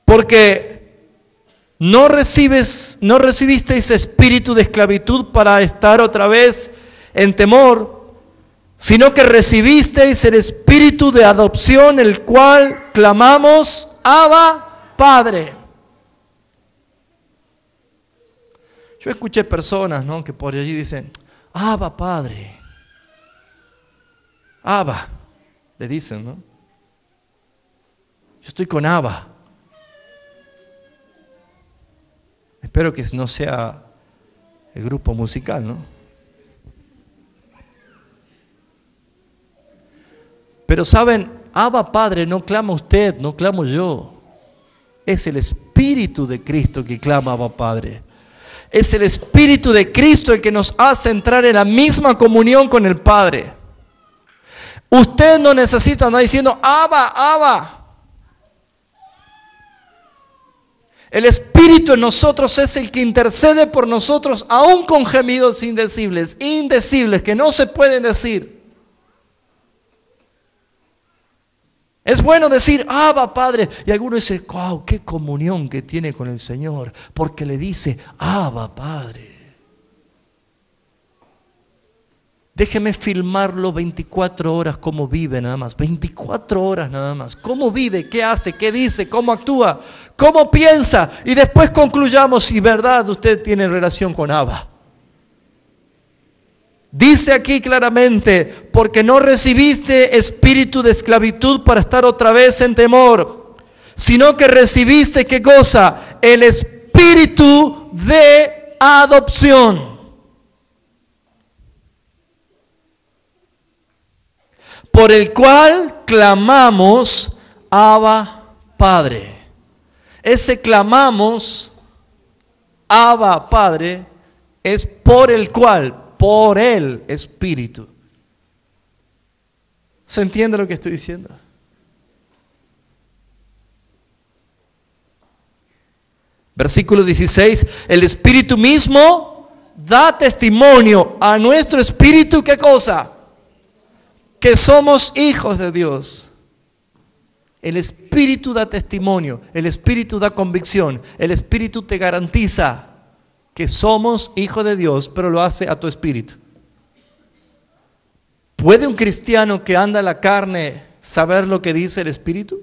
Porque no recibisteis espíritu de esclavitud para estar otra vez en temor, sino que recibisteis el espíritu de adopción, el cual clamamos, Abba, Padre. Yo escuché personas, ¿no?, que por allí dicen, Abba, Padre. Abba, le dicen, ¿no? Yo estoy con Abba. Espero que no sea el grupo musical, ¿no? Pero saben, Abba Padre no clama usted, no clamo yo. Es el Espíritu de Cristo que clama Abba Padre. Es el Espíritu de Cristo el que nos hace entrar en la misma comunión con el Padre. Usted no necesita andar diciendo Abba, Abba. El Espíritu en nosotros es el que intercede por nosotros, aún con gemidos indecibles, que no se pueden decir. Es bueno decir, Abba, Padre. Y algunos dicen, wow, qué comunión que tiene con el Señor, porque le dice, Abba, Padre. Déjeme filmarlo 24 horas cómo vive nada más. 24 horas nada más. Cómo vive, qué hace, qué dice, cómo actúa, cómo piensa. Y después concluyamos si verdad usted tiene relación con Abba. Dice aquí claramente, porque no recibiste espíritu de esclavitud para estar otra vez en temor, sino que recibiste, ¿qué cosa? El espíritu de adopción. Por el cual clamamos, Abba, Padre. Ese clamamos, Abba, Padre, es por el cual, por el Espíritu. ¿Se entiende lo que estoy diciendo? Versículo 16, el Espíritu mismo da testimonio a nuestro espíritu, ¿qué cosa? Que somos hijos de Dios. El Espíritu da testimonio, el Espíritu da convicción, el Espíritu te garantiza que somos hijos de Dios, pero lo hace a tu espíritu. ¿Puede un cristiano que anda en la carne saber lo que dice el Espíritu?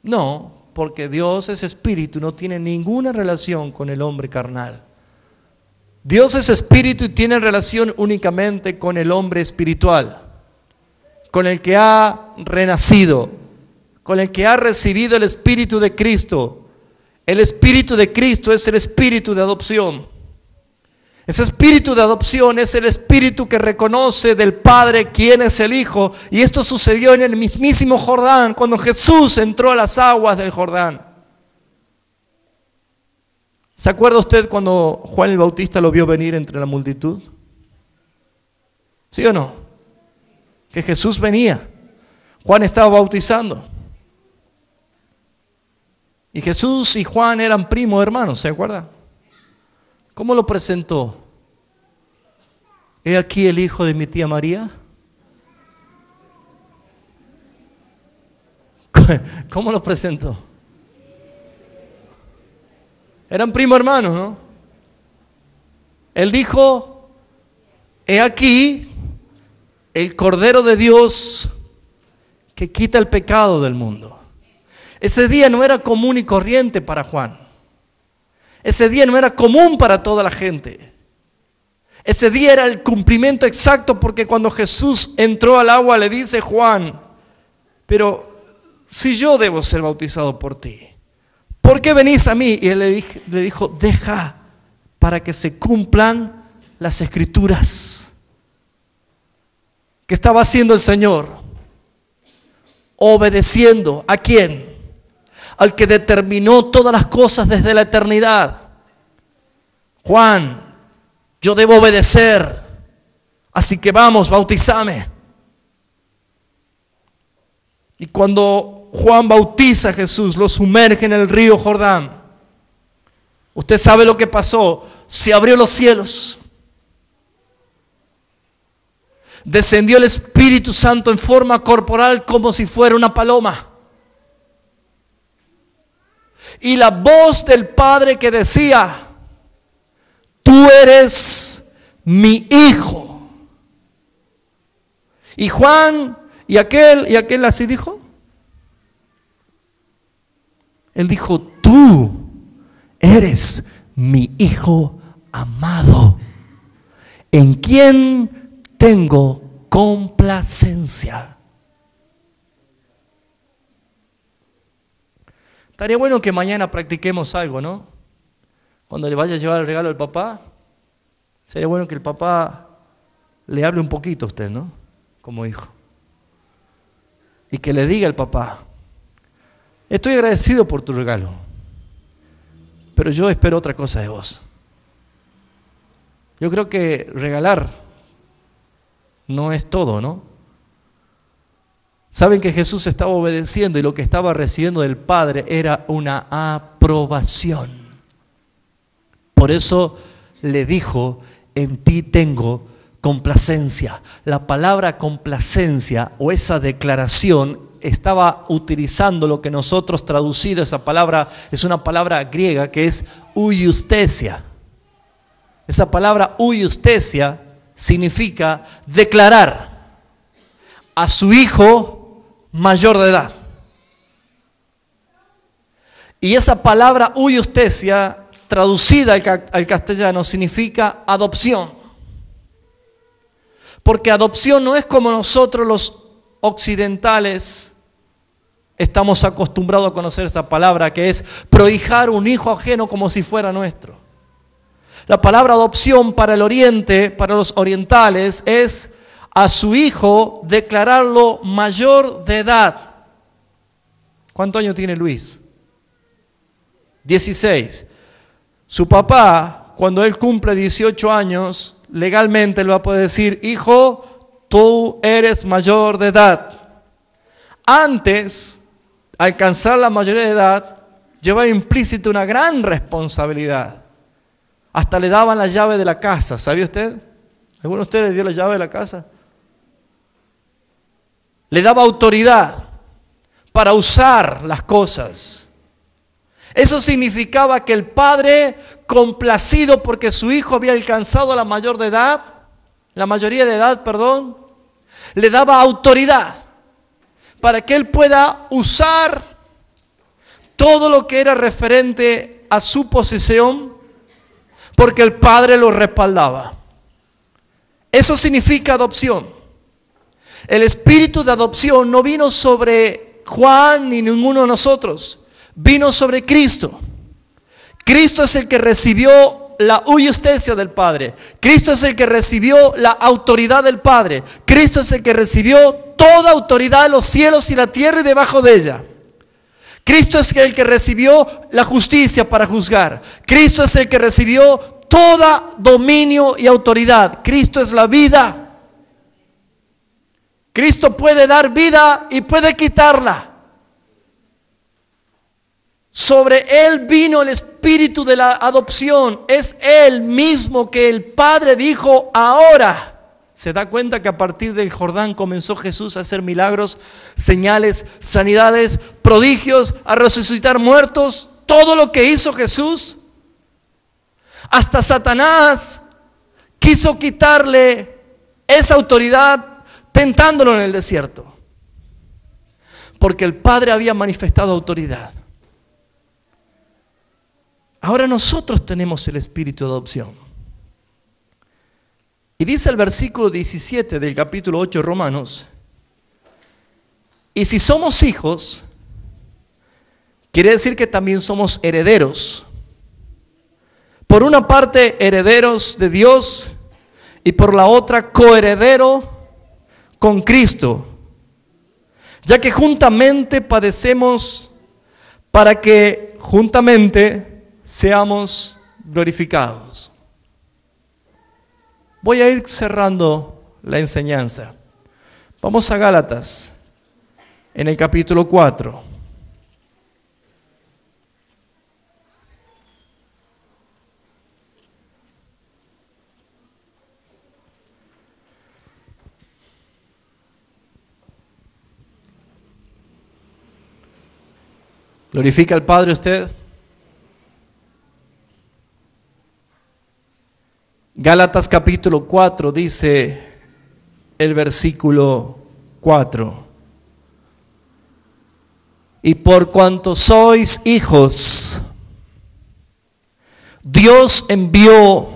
No, porque Dios es espíritu, no tiene ninguna relación con el hombre carnal. Dios es espíritu y tiene relación únicamente con el hombre espiritual, con el que ha renacido, con el que ha recibido el Espíritu de Cristo. El Espíritu de Cristo es el Espíritu de adopción. Ese Espíritu de adopción es el Espíritu que reconoce del Padre quién es el Hijo. Y esto sucedió en el mismísimo Jordán, cuando Jesús entró a las aguas del Jordán. ¿Se acuerda usted cuando Juan el Bautista lo vio venir entre la multitud? ¿Sí o no? Que Jesús venía. Juan estaba bautizando. Y Jesús y Juan eran primos hermanos, ¿se acuerda? ¿Cómo lo presentó? ¿He aquí el hijo de mi tía María? ¿Cómo lo presentó? Eran primos hermanos, ¿no? Él dijo, he aquí el Cordero de Dios que quita el pecado del mundo. Ese día no era común y corriente para Juan. Ese día no era común para toda la gente. Ese día era el cumplimiento exacto, porque cuando Jesús entró al agua le dice Juan, pero si yo debo ser bautizado por ti, ¿por qué venís a mí? Y él le dijo, deja para que se cumplan las escrituras. ¿Qué estaba haciendo el Señor? Obedeciendo. ¿A quién? Al que determinó todas las cosas desde la eternidad. Juan, yo debo obedecer, así que vamos, bautízame. Y cuando Juan bautiza a Jesús, lo sumerge en el río Jordán. Usted sabe lo que pasó. Se abrió los cielos. Descendió el Espíritu Santo en forma corporal como si fuera una paloma. Y la voz del Padre que decía, tú eres mi Hijo. Y Juan y aquel así dijo. Él dijo, tú eres mi Hijo amado, en quien tengo complacencia. Estaría bueno que mañana practiquemos algo, ¿no? Cuando le vaya a llevar el regalo al papá, sería bueno que el papá le hable un poquito a usted, ¿no? Como hijo. Y que le diga al papá, estoy agradecido por tu regalo, pero yo espero otra cosa de vos. Yo creo que regalar no es todo, ¿no? Saben que Jesús estaba obedeciendo y lo que estaba recibiendo del Padre era una aprobación. Por eso le dijo, en ti tengo complacencia. La palabra complacencia o esa declaración estaba utilizando lo que nosotros traducido, esa palabra es una palabra griega que es eustesia. Esa palabra eustesia significa declarar a su hijo mayor de edad. Y esa palabra huioustesia, traducida al castellano, significa adopción. Porque adopción no es como nosotros los occidentales estamos acostumbrados a conocer esa palabra, que es prohijar un hijo ajeno como si fuera nuestro. La palabra adopción para el oriente, para los orientales, es a su hijo declararlo mayor de edad. ¿Cuántos años tiene Luis? 16. Su papá, cuando él cumple 18 años, legalmente le va a poder decir: hijo, tú eres mayor de edad. Antes, alcanzar la mayoría de edad llevaba implícito una gran responsabilidad. Hasta le daban la llave de la casa, ¿sabía usted? ¿Alguno de ustedes le dio la llave de la casa? Le daba autoridad para usar las cosas. Eso significaba que el padre, complacido porque su hijo había alcanzado la mayoría de edad, le daba autoridad para que él pueda usar todo lo que era referente a su posesión, porque el padre lo respaldaba. Eso significa adopción. El espíritu de adopción no vino sobre Juan ni ninguno de nosotros. Vino sobre Cristo. Cristo es el que recibió la huioustesia del Padre. Cristo es el que recibió la autoridad del Padre. Cristo es el que recibió toda autoridad en los cielos y la tierra y debajo de ella. Cristo es el que recibió la justicia para juzgar. Cristo es el que recibió todo dominio y autoridad. Cristo es la vida. Cristo puede dar vida y puede quitarla. Sobre Él vino el espíritu de la adopción. Es Él mismo que el Padre dijo: ahora. ¿Se da cuenta que a partir del Jordán comenzó Jesús a hacer milagros, señales, sanidades, prodigios, a resucitar muertos? Todo lo que hizo Jesús. Hasta Satanás quiso quitarle esa autoridad tentándolo en el desierto. Porque el Padre había manifestado autoridad. Ahora nosotros tenemos el espíritu de adopción. Y dice el versículo 17 del capítulo 8 de Romanos: y si somos hijos, quiere decir que también somos herederos. Por una parte, herederos de Dios, y por la otra, coheredero con Cristo, ya que juntamente padecemos para que juntamente seamos glorificados. Voy a ir cerrando la enseñanza. Vamos a Gálatas, en el capítulo 4. ¿Glorifica al Padre usted? Gálatas capítulo 4 dice el versículo 4: y por cuanto sois hijos, Dios envió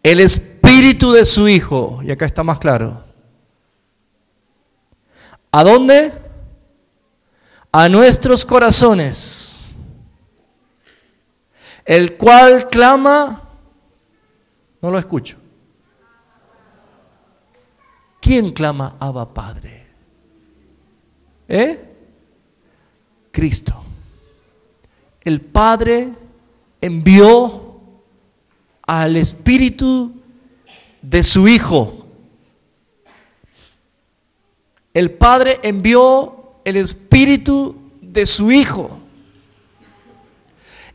el espíritu de su Hijo, y acá está más claro. ¿A dónde? A nuestros corazones, el cual clama. No lo escucho. ¿Quién clama Abba Padre? Cristo. El Padre envió al Espíritu de su Hijo. El Padre envió el Espíritu de su Hijo,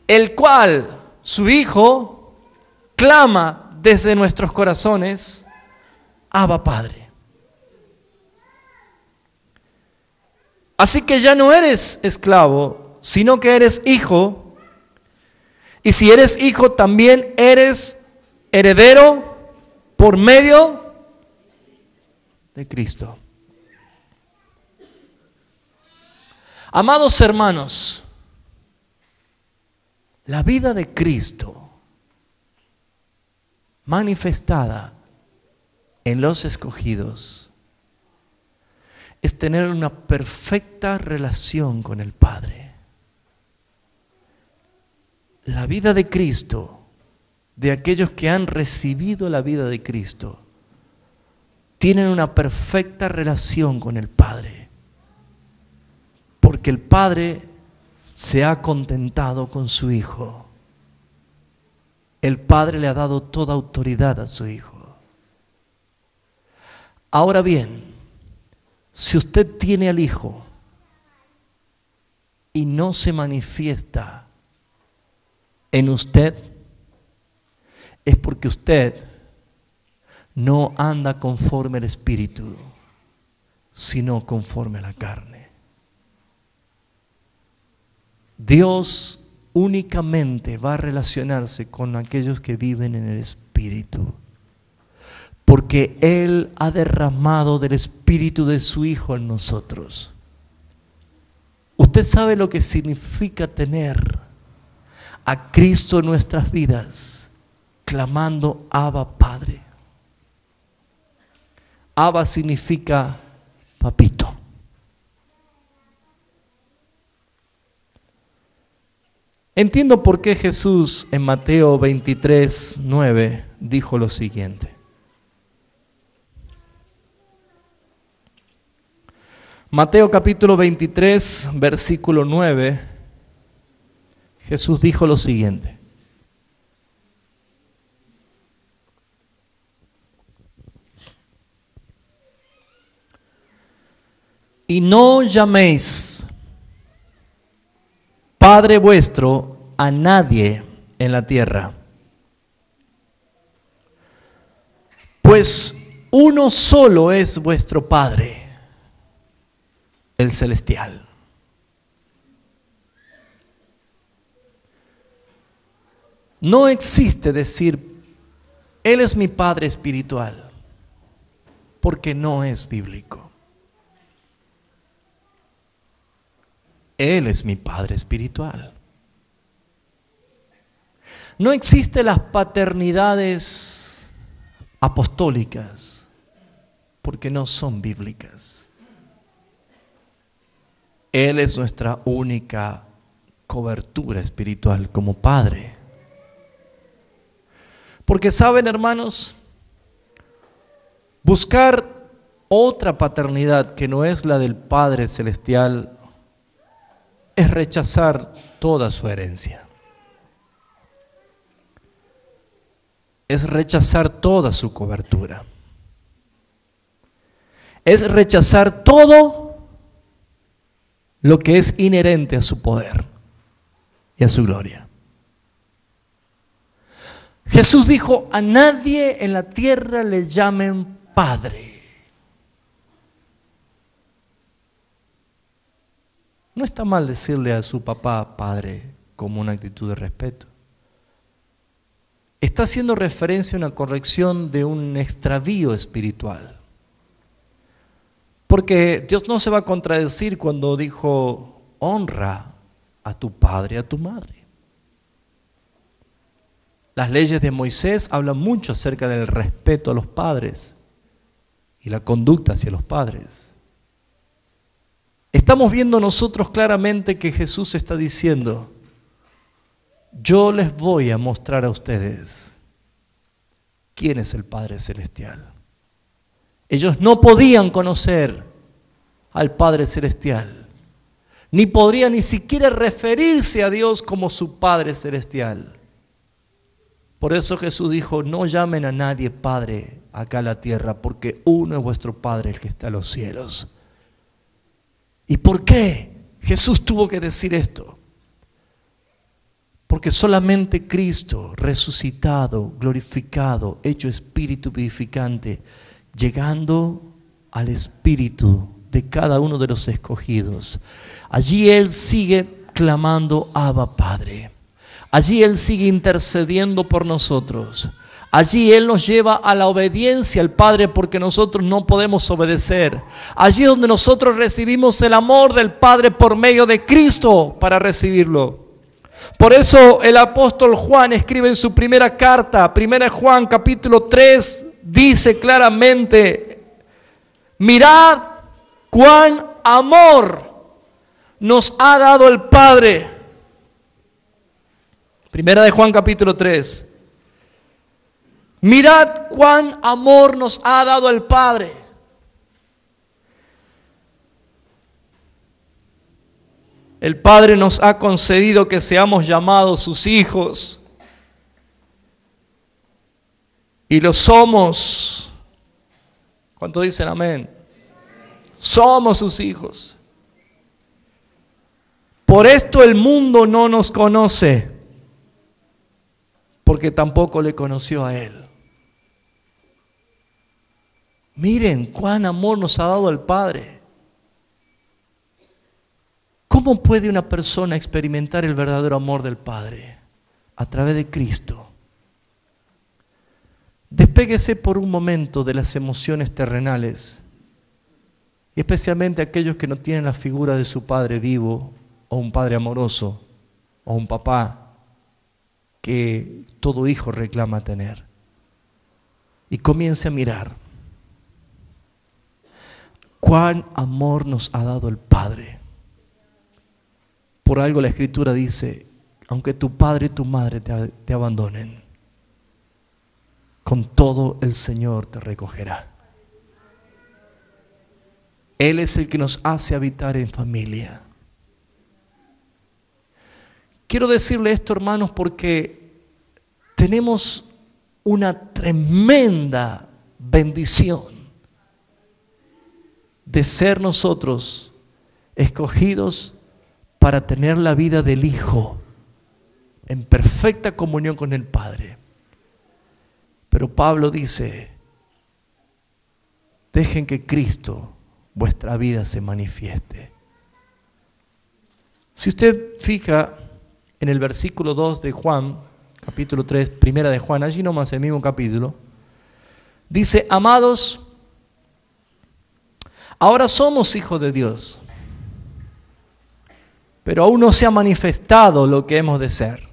el cual su Hijo clama desde nuestros corazones: Abba Padre. Así que ya no eres esclavo, sino que eres hijo. Y si eres hijo, también eres heredero por medio de Cristo. Amados hermanos, la vida de Cristo manifestada en los escogidos es tener una perfecta relación con el Padre. La vida de Cristo, de aquellos que han recibido la vida de Cristo, tienen una perfecta relación con el Padre, porque el Padre se ha contentado con su Hijo. El Padre le ha dado toda autoridad a su Hijo. Ahora bien, si usted tiene al Hijo y no se manifiesta en usted, es porque usted no anda conforme al Espíritu, sino conforme a la carne. Dios únicamente va a relacionarse con aquellos que viven en el Espíritu, porque Él ha derramado del Espíritu de su Hijo en nosotros. Usted sabe lo que significa tener a Cristo en nuestras vidas, clamando Abba Padre. Abba significa papito. Entiendo por qué Jesús en Mateo 23:9 dijo lo siguiente. Mateo capítulo 23, versículo 9, Jesús dijo lo siguiente. Y no llaméis Padre vuestro a nadie en la tierra, pues uno solo es vuestro Padre, el celestial. No existe decir, Él es mi Padre espiritual, porque no es bíblico. Él es mi Padre espiritual. No existen las paternidades apostólicas, porque no son bíblicas. Él es nuestra única cobertura espiritual como Padre. Porque saben, hermanos, buscar otra paternidad que no es la del Padre celestial es rechazar toda su herencia. Es rechazar toda su cobertura. Es rechazar todo lo que es inherente a su poder y a su gloria. Jesús dijo, a nadie en la tierra le llamen Padre. No está mal decirle a su papá Padre como una actitud de respeto. Está haciendo referencia a una corrección de un extravío espiritual. Porque Dios no se va a contradecir cuando dijo, honra a tu padre y a tu madre. Las leyes de Moisés hablan mucho acerca del respeto a los padres y la conducta hacia los padres. Estamos viendo nosotros claramente que Jesús está diciendo, yo les voy a mostrar a ustedes quién es el Padre Celestial. Ellos no podían conocer al Padre Celestial, ni podrían ni siquiera referirse a Dios como su Padre Celestial. Por eso Jesús dijo, no llamen a nadie Padre acá en la tierra, porque uno es vuestro Padre, el que está en los cielos. ¿Y por qué Jesús tuvo que decir esto? Porque solamente Cristo, resucitado, glorificado, hecho espíritu vivificante, llegando al espíritu de cada uno de los escogidos, allí Él sigue clamando Abba Padre. Allí Él sigue intercediendo por nosotros. Allí Él nos lleva a la obediencia al Padre porque nosotros no podemos obedecer. Allí es donde nosotros recibimos el amor del Padre por medio de Cristo para recibirlo. Por eso el apóstol Juan escribe en su primera carta, 1 Juan capítulo 3, dice claramente: mirad cuán amor nos ha dado el Padre. Primera de Juan capítulo 3. Mirad cuán amor nos ha dado el Padre. El Padre nos ha concedido que seamos llamados sus hijos. Y lo somos. ¿Cuántos dicen amén? Somos sus hijos. Por esto el mundo no nos conoce, porque tampoco le conoció a Él. Miren cuán amor nos ha dado el Padre. ¿Cómo puede una persona experimentar el verdadero amor del Padre? A través de Cristo. Despéguese por un momento de las emociones terrenales, y especialmente aquellos que no tienen la figura de su Padre vivo, o un Padre amoroso, o un papá que todo hijo reclama tener. Y comience a mirar cuán amor nos ha dado el Padre. Por algo la Escritura dice: aunque tu padre y tu madre te abandonen, con todo el Señor te recogerá. Él es el que nos hace habitar en familia. Quiero decirle esto, hermanos, porque tenemos una tremenda bendición de ser nosotros escogidos para tener la vida del Hijo en perfecta comunión con el Padre. Pero Pablo dice: dejen que Cristo, vuestra vida, se manifieste. Si usted fija en el versículo 2 de Juan, capítulo 3, primera de Juan, allí nomás el mismo capítulo, dice: amados, ahora somos hijos de Dios, pero aún no se ha manifestado lo que hemos de ser.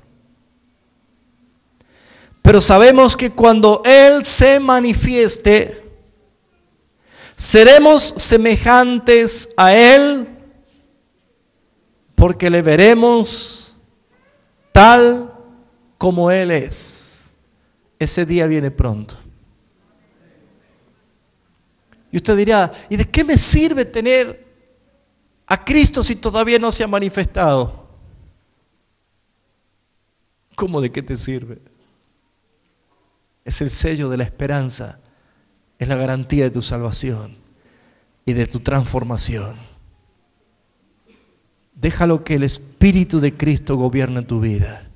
Pero sabemos que cuando Él se manifieste, seremos semejantes a Él, porque le veremos tal como Él es. Ese día viene pronto. Y usted dirá: ¿y de qué me sirve tener a Cristo si todavía no se ha manifestado? ¿Cómo de qué te sirve? Es el sello de la esperanza, es la garantía de tu salvación y de tu transformación. Déjalo que el Espíritu de Cristo gobierne tu vida.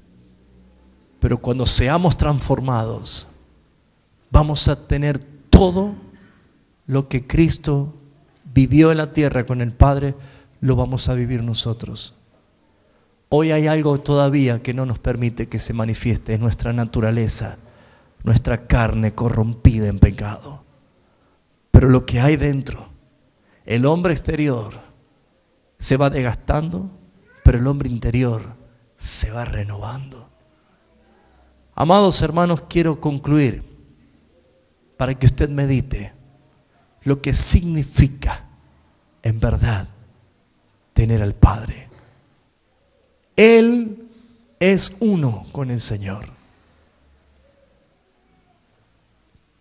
Pero cuando seamos transformados, vamos a tener todo lo que Cristo vivió en la tierra con el Padre, lo vamos a vivir nosotros. Hoy hay algo todavía que no nos permite que se manifieste, es nuestra naturaleza, nuestra carne corrompida en pecado. Pero lo que hay dentro, el hombre exterior se va desgastando, pero el hombre interior se va renovando. Amados hermanos, quiero concluir para que usted medite lo que significa en verdad tener al Padre. Él es uno con el Señor.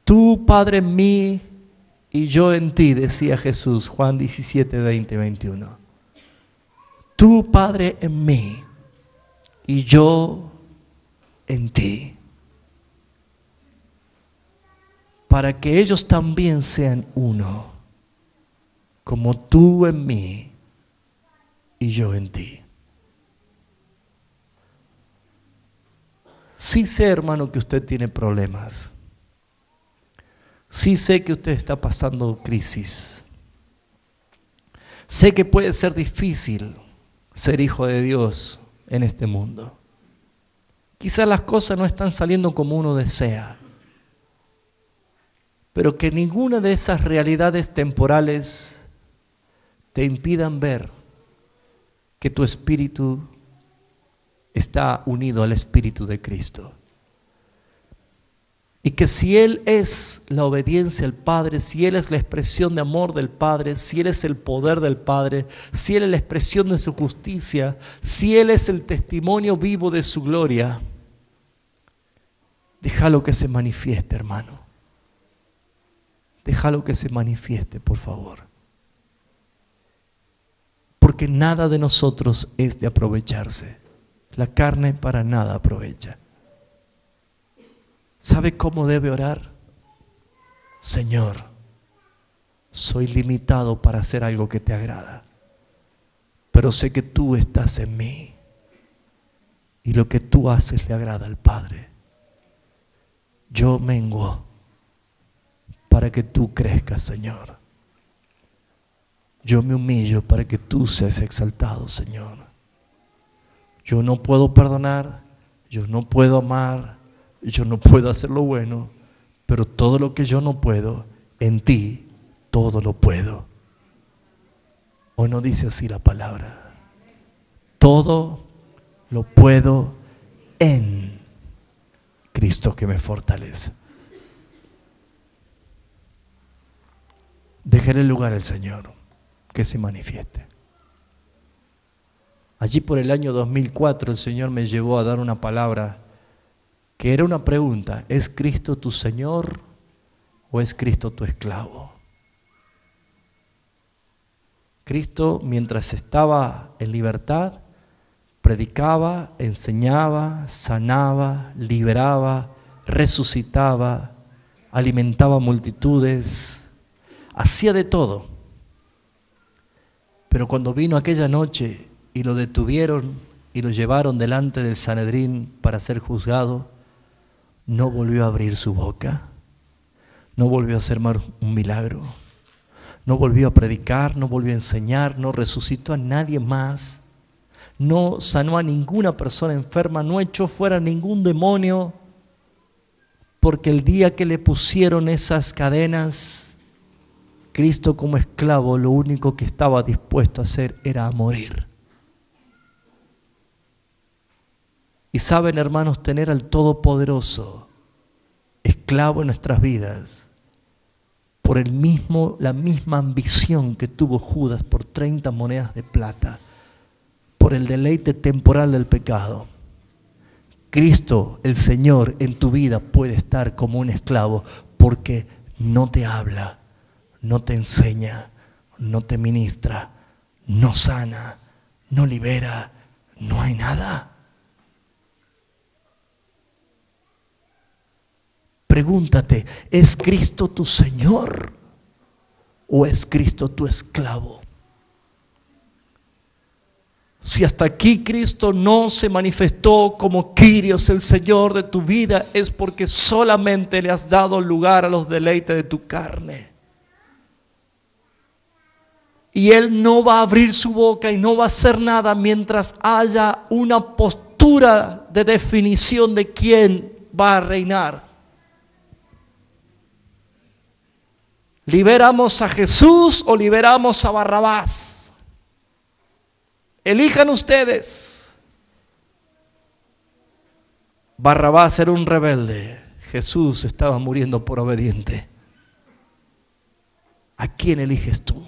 Tú, Padre, en mí y yo en ti, decía Jesús, Juan 17, 20, 21. Tú, Padre, en mí y yo en ti, para que ellos también sean uno, como tú en mí y yo en ti. Sí sé, hermano, que usted tiene problemas. Sí sé que usted está pasando crisis. Sé que puede ser difícil ser hijo de Dios en este mundo. Quizás las cosas no están saliendo como uno desea. pero que ninguna de esas realidades temporales te impidan ver que tu espíritu está unido al Espíritu de Cristo. Y que si Él es la obediencia al Padre, si Él es la expresión de amor del Padre, si Él es el poder del Padre, si Él es la expresión de su justicia, si Él es el testimonio vivo de su gloria, déjalo que se manifieste, hermano. Déjalo que se manifieste, por favor. Porque nada de nosotros es de aprovecharse. La carne para nada aprovecha. ¿Sabe cómo debe orar? Señor, soy limitado para hacer algo que te agrada, pero sé que tú estás en mí y lo que tú haces le agrada al Padre. Yo menguo para que tú crezcas, Señor. Yo me humillo para que tú seas exaltado, Señor. Yo no puedo perdonar, yo no puedo amar, yo no puedo hacer lo bueno, pero todo lo que yo no puedo, en ti todo lo puedo. ¿O no dice así la palabra? Todo lo puedo en Cristo que me fortalece. Déjele lugar al Señor que se manifieste. Allí por el año 2004 el Señor me llevó a dar una palabra que era una pregunta: ¿es Cristo tu Señor o es Cristo tu esclavo? Cristo, mientras estaba en libertad, predicaba, enseñaba, sanaba, liberaba, resucitaba, alimentaba multitudes, hacía de todo. Pero cuando vino aquella noche y lo detuvieron y lo llevaron delante del Sanedrín para ser juzgado, no volvió a abrir su boca, no volvió a hacer más un milagro, no volvió a predicar, no volvió a enseñar, no resucitó a nadie más, no sanó a ninguna persona enferma, no echó fuera ningún demonio, porque el día que le pusieron esas cadenas, Cristo como esclavo lo único que estaba dispuesto a hacer era a morir. Y saben, hermanos, tener al Todopoderoso esclavo en nuestras vidas por la misma ambición que tuvo Judas por 30 monedas de plata, por el deleite temporal del pecado. Cristo, el Señor, en tu vida puede estar como un esclavo porque no te habla, no te enseña, no te ministra, no sana, no libera, no hay nada. Pregúntate, ¿es Cristo tu Señor o es Cristo tu esclavo? Si hasta aquí Cristo no se manifestó como Kyrios, el Señor de tu vida, es porque solamente le has dado lugar a los deleites de tu carne. Y Él no va a abrir su boca y no va a hacer nada mientras haya una postura de definición de quién va a reinar. ¿Liberamos a Jesús o liberamos a Barrabás? Elijan ustedes. Barrabás era un rebelde. Jesús estaba muriendo por obediente. ¿A quién eliges tú?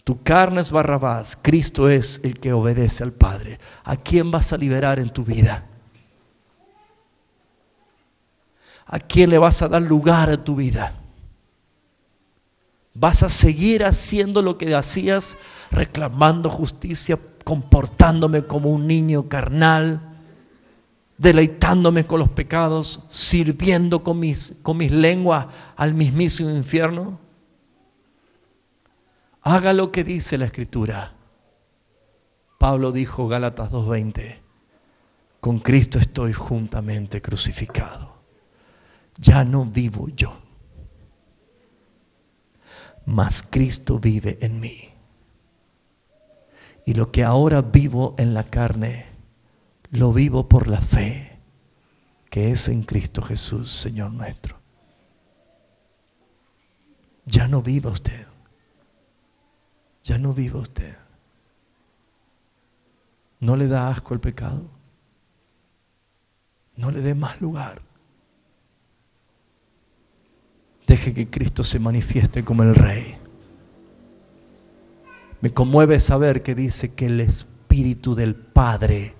Tu carne es Barrabás, Cristo es el que obedece al Padre. ¿A quién vas a liberar en tu vida? ¿A quién le vas a dar lugar a tu vida? ¿Vas a seguir haciendo lo que hacías, reclamando justicia, comportándome como un niño carnal, deleitándome con los pecados, sirviendo con mis lenguas al mismísimo infierno? Haga lo que dice la Escritura. Pablo dijo, Gálatas 2:20, con Cristo estoy juntamente crucificado. Ya no vivo yo, mas Cristo vive en mí. Y lo que ahora vivo en la carne, lo vivo por la fe que es en Cristo Jesús, Señor nuestro. Ya no viva usted. Ya no viva usted. ¿No le da asco el pecado? No le dé más lugar. Deje que Cristo se manifieste como el Rey. Me conmueve saber que dice que el Espíritu del Padre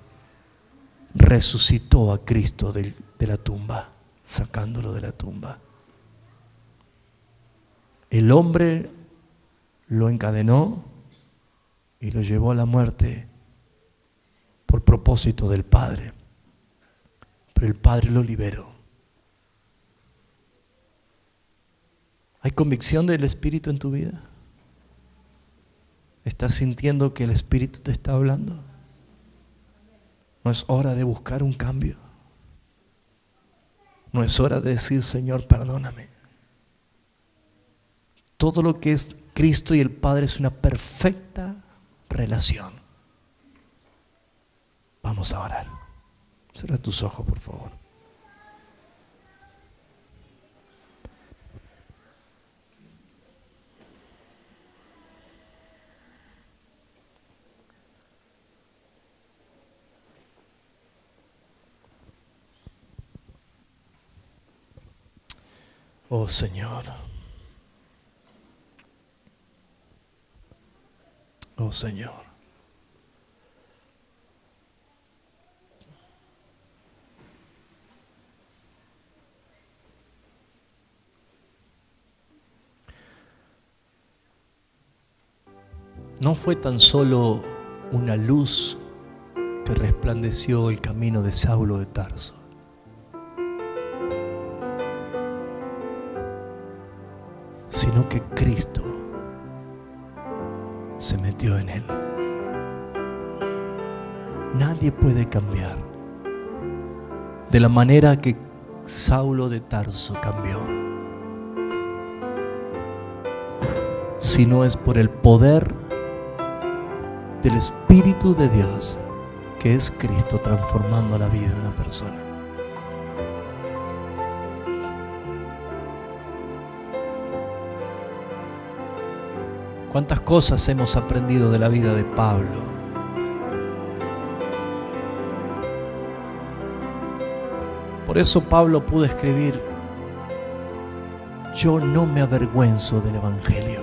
resucitó a Cristo de la tumba, sacándolo de la tumba. El hombre lo encadenó y lo llevó a la muerte por propósito del Padre. Pero el Padre lo liberó. ¿Hay convicción del Espíritu en tu vida? ¿Estás sintiendo que el Espíritu te está hablando? ¿No es hora de buscar un cambio? ¿No es hora de decir, Señor, perdóname? Todo lo que es Cristo y el Padre es una perfecta relación. Vamos a orar. Cierra tus ojos, por favor. Oh Señor. Oh Señor. No fue tan solo una luz que resplandeció el camino de Saulo de Tarso. Sino que Cristo se metió en él. Nadie puede cambiar de la manera que Saulo de Tarso cambió, si no es por el poder del Espíritu de Dios, que es Cristo transformando la vida de una persona. ¿Cuántas cosas hemos aprendido de la vida de Pablo? Por eso Pablo pudo escribir: yo no me avergüenzo del Evangelio,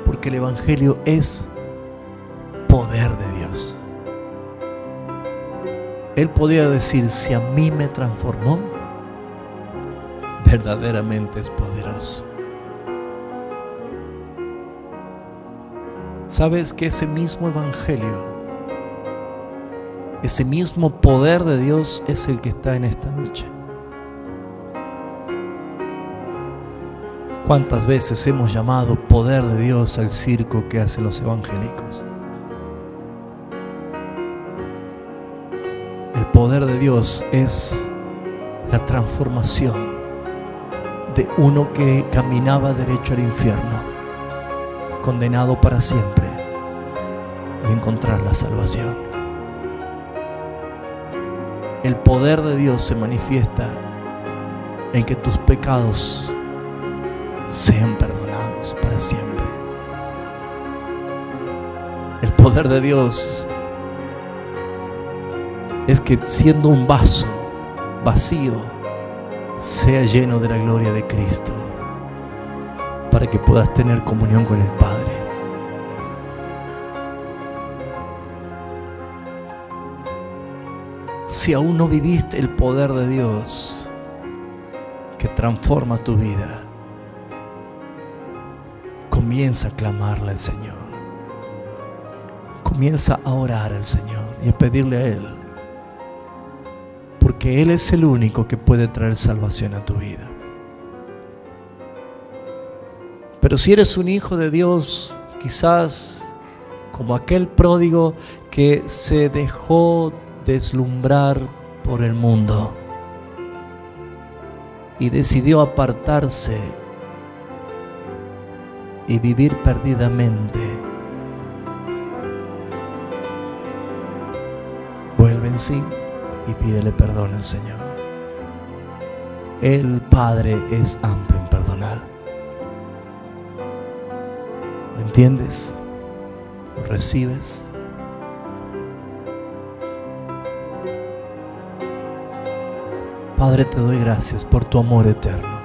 porque el Evangelio es poder de Dios. Él podía decir: si a mí me transformó, verdaderamente es poderoso. ¿Sabes que ese mismo Evangelio, ese mismo poder de Dios es el que está en esta noche? ¿Cuántas veces hemos llamado poder de Dios al circo que hacen los evangélicos? El poder de Dios es la transformación de uno que caminaba derecho al infierno, condenado para siempre, y encontrar la salvación. El poder de Dios se manifiesta en que tus pecados sean perdonados para siempre. El poder de Dios es que, siendo un vaso vacío, sea lleno de la gloria de Cristo, para que puedas tener comunión con el Padre. Si aún no viviste el poder de Dios que transforma tu vida, comienza a clamarle al Señor. Comienza a orar al Señor y a pedirle a Él, porque Él es el único que puede traer salvación a tu vida. Pero si eres un hijo de Dios, quizás como aquel pródigo que se dejó deslumbrar por el mundo y decidió apartarse y vivir perdidamente, vuelve en sí y pídele perdón al Señor. El Padre es amplio en perdón. perdona. ¿Lo entiendes? ¿Lo recibes? Padre, te doy gracias por tu amor eterno.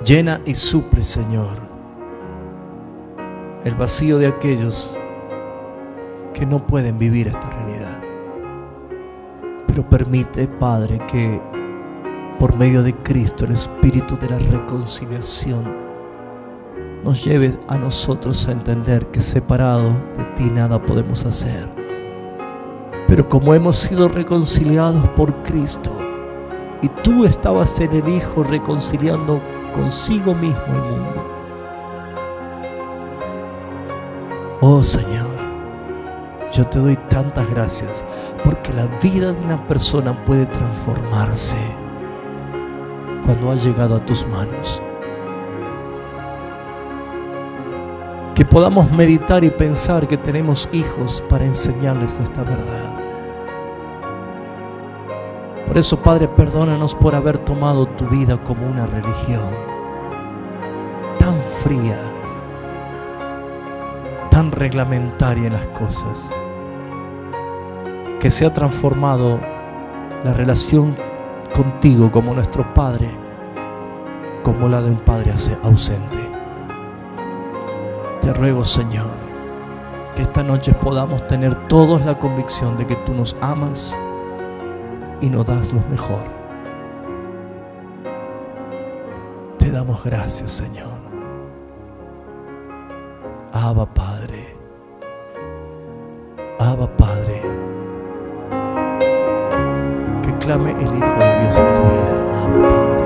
Llena y suple, Señor, el vacío de aquellos que no pueden vivir esta realidad. Pero permite, Padre, que por medio de Cristo, el Espíritu de la reconciliación nos lleve a nosotros a entender que separados de ti nada podemos hacer. Pero como hemos sido reconciliados por Cristo y tú estabas en el Hijo reconciliando consigo mismo el mundo. Oh Señor, yo te doy tantas gracias porque la vida de una persona puede transformarse cuando ha llegado a tus manos. Que podamos meditar y pensar que tenemos hijos para enseñarles esta verdad. Por eso, Padre, perdónanos por haber tomado tu vida como una religión tan fría, tan reglamentaria en las cosas, que se ha transformado la relación contigo como nuestro Padre, como la de un padre ausente. Te ruego, Señor, que esta noche podamos tener todos la convicción de que tú nos amas y nos das lo mejor. Te damos gracias, Señor. Abba, Padre. Abba, Padre. Que clame el Hijo de Dios en tu vida. Abba, Padre.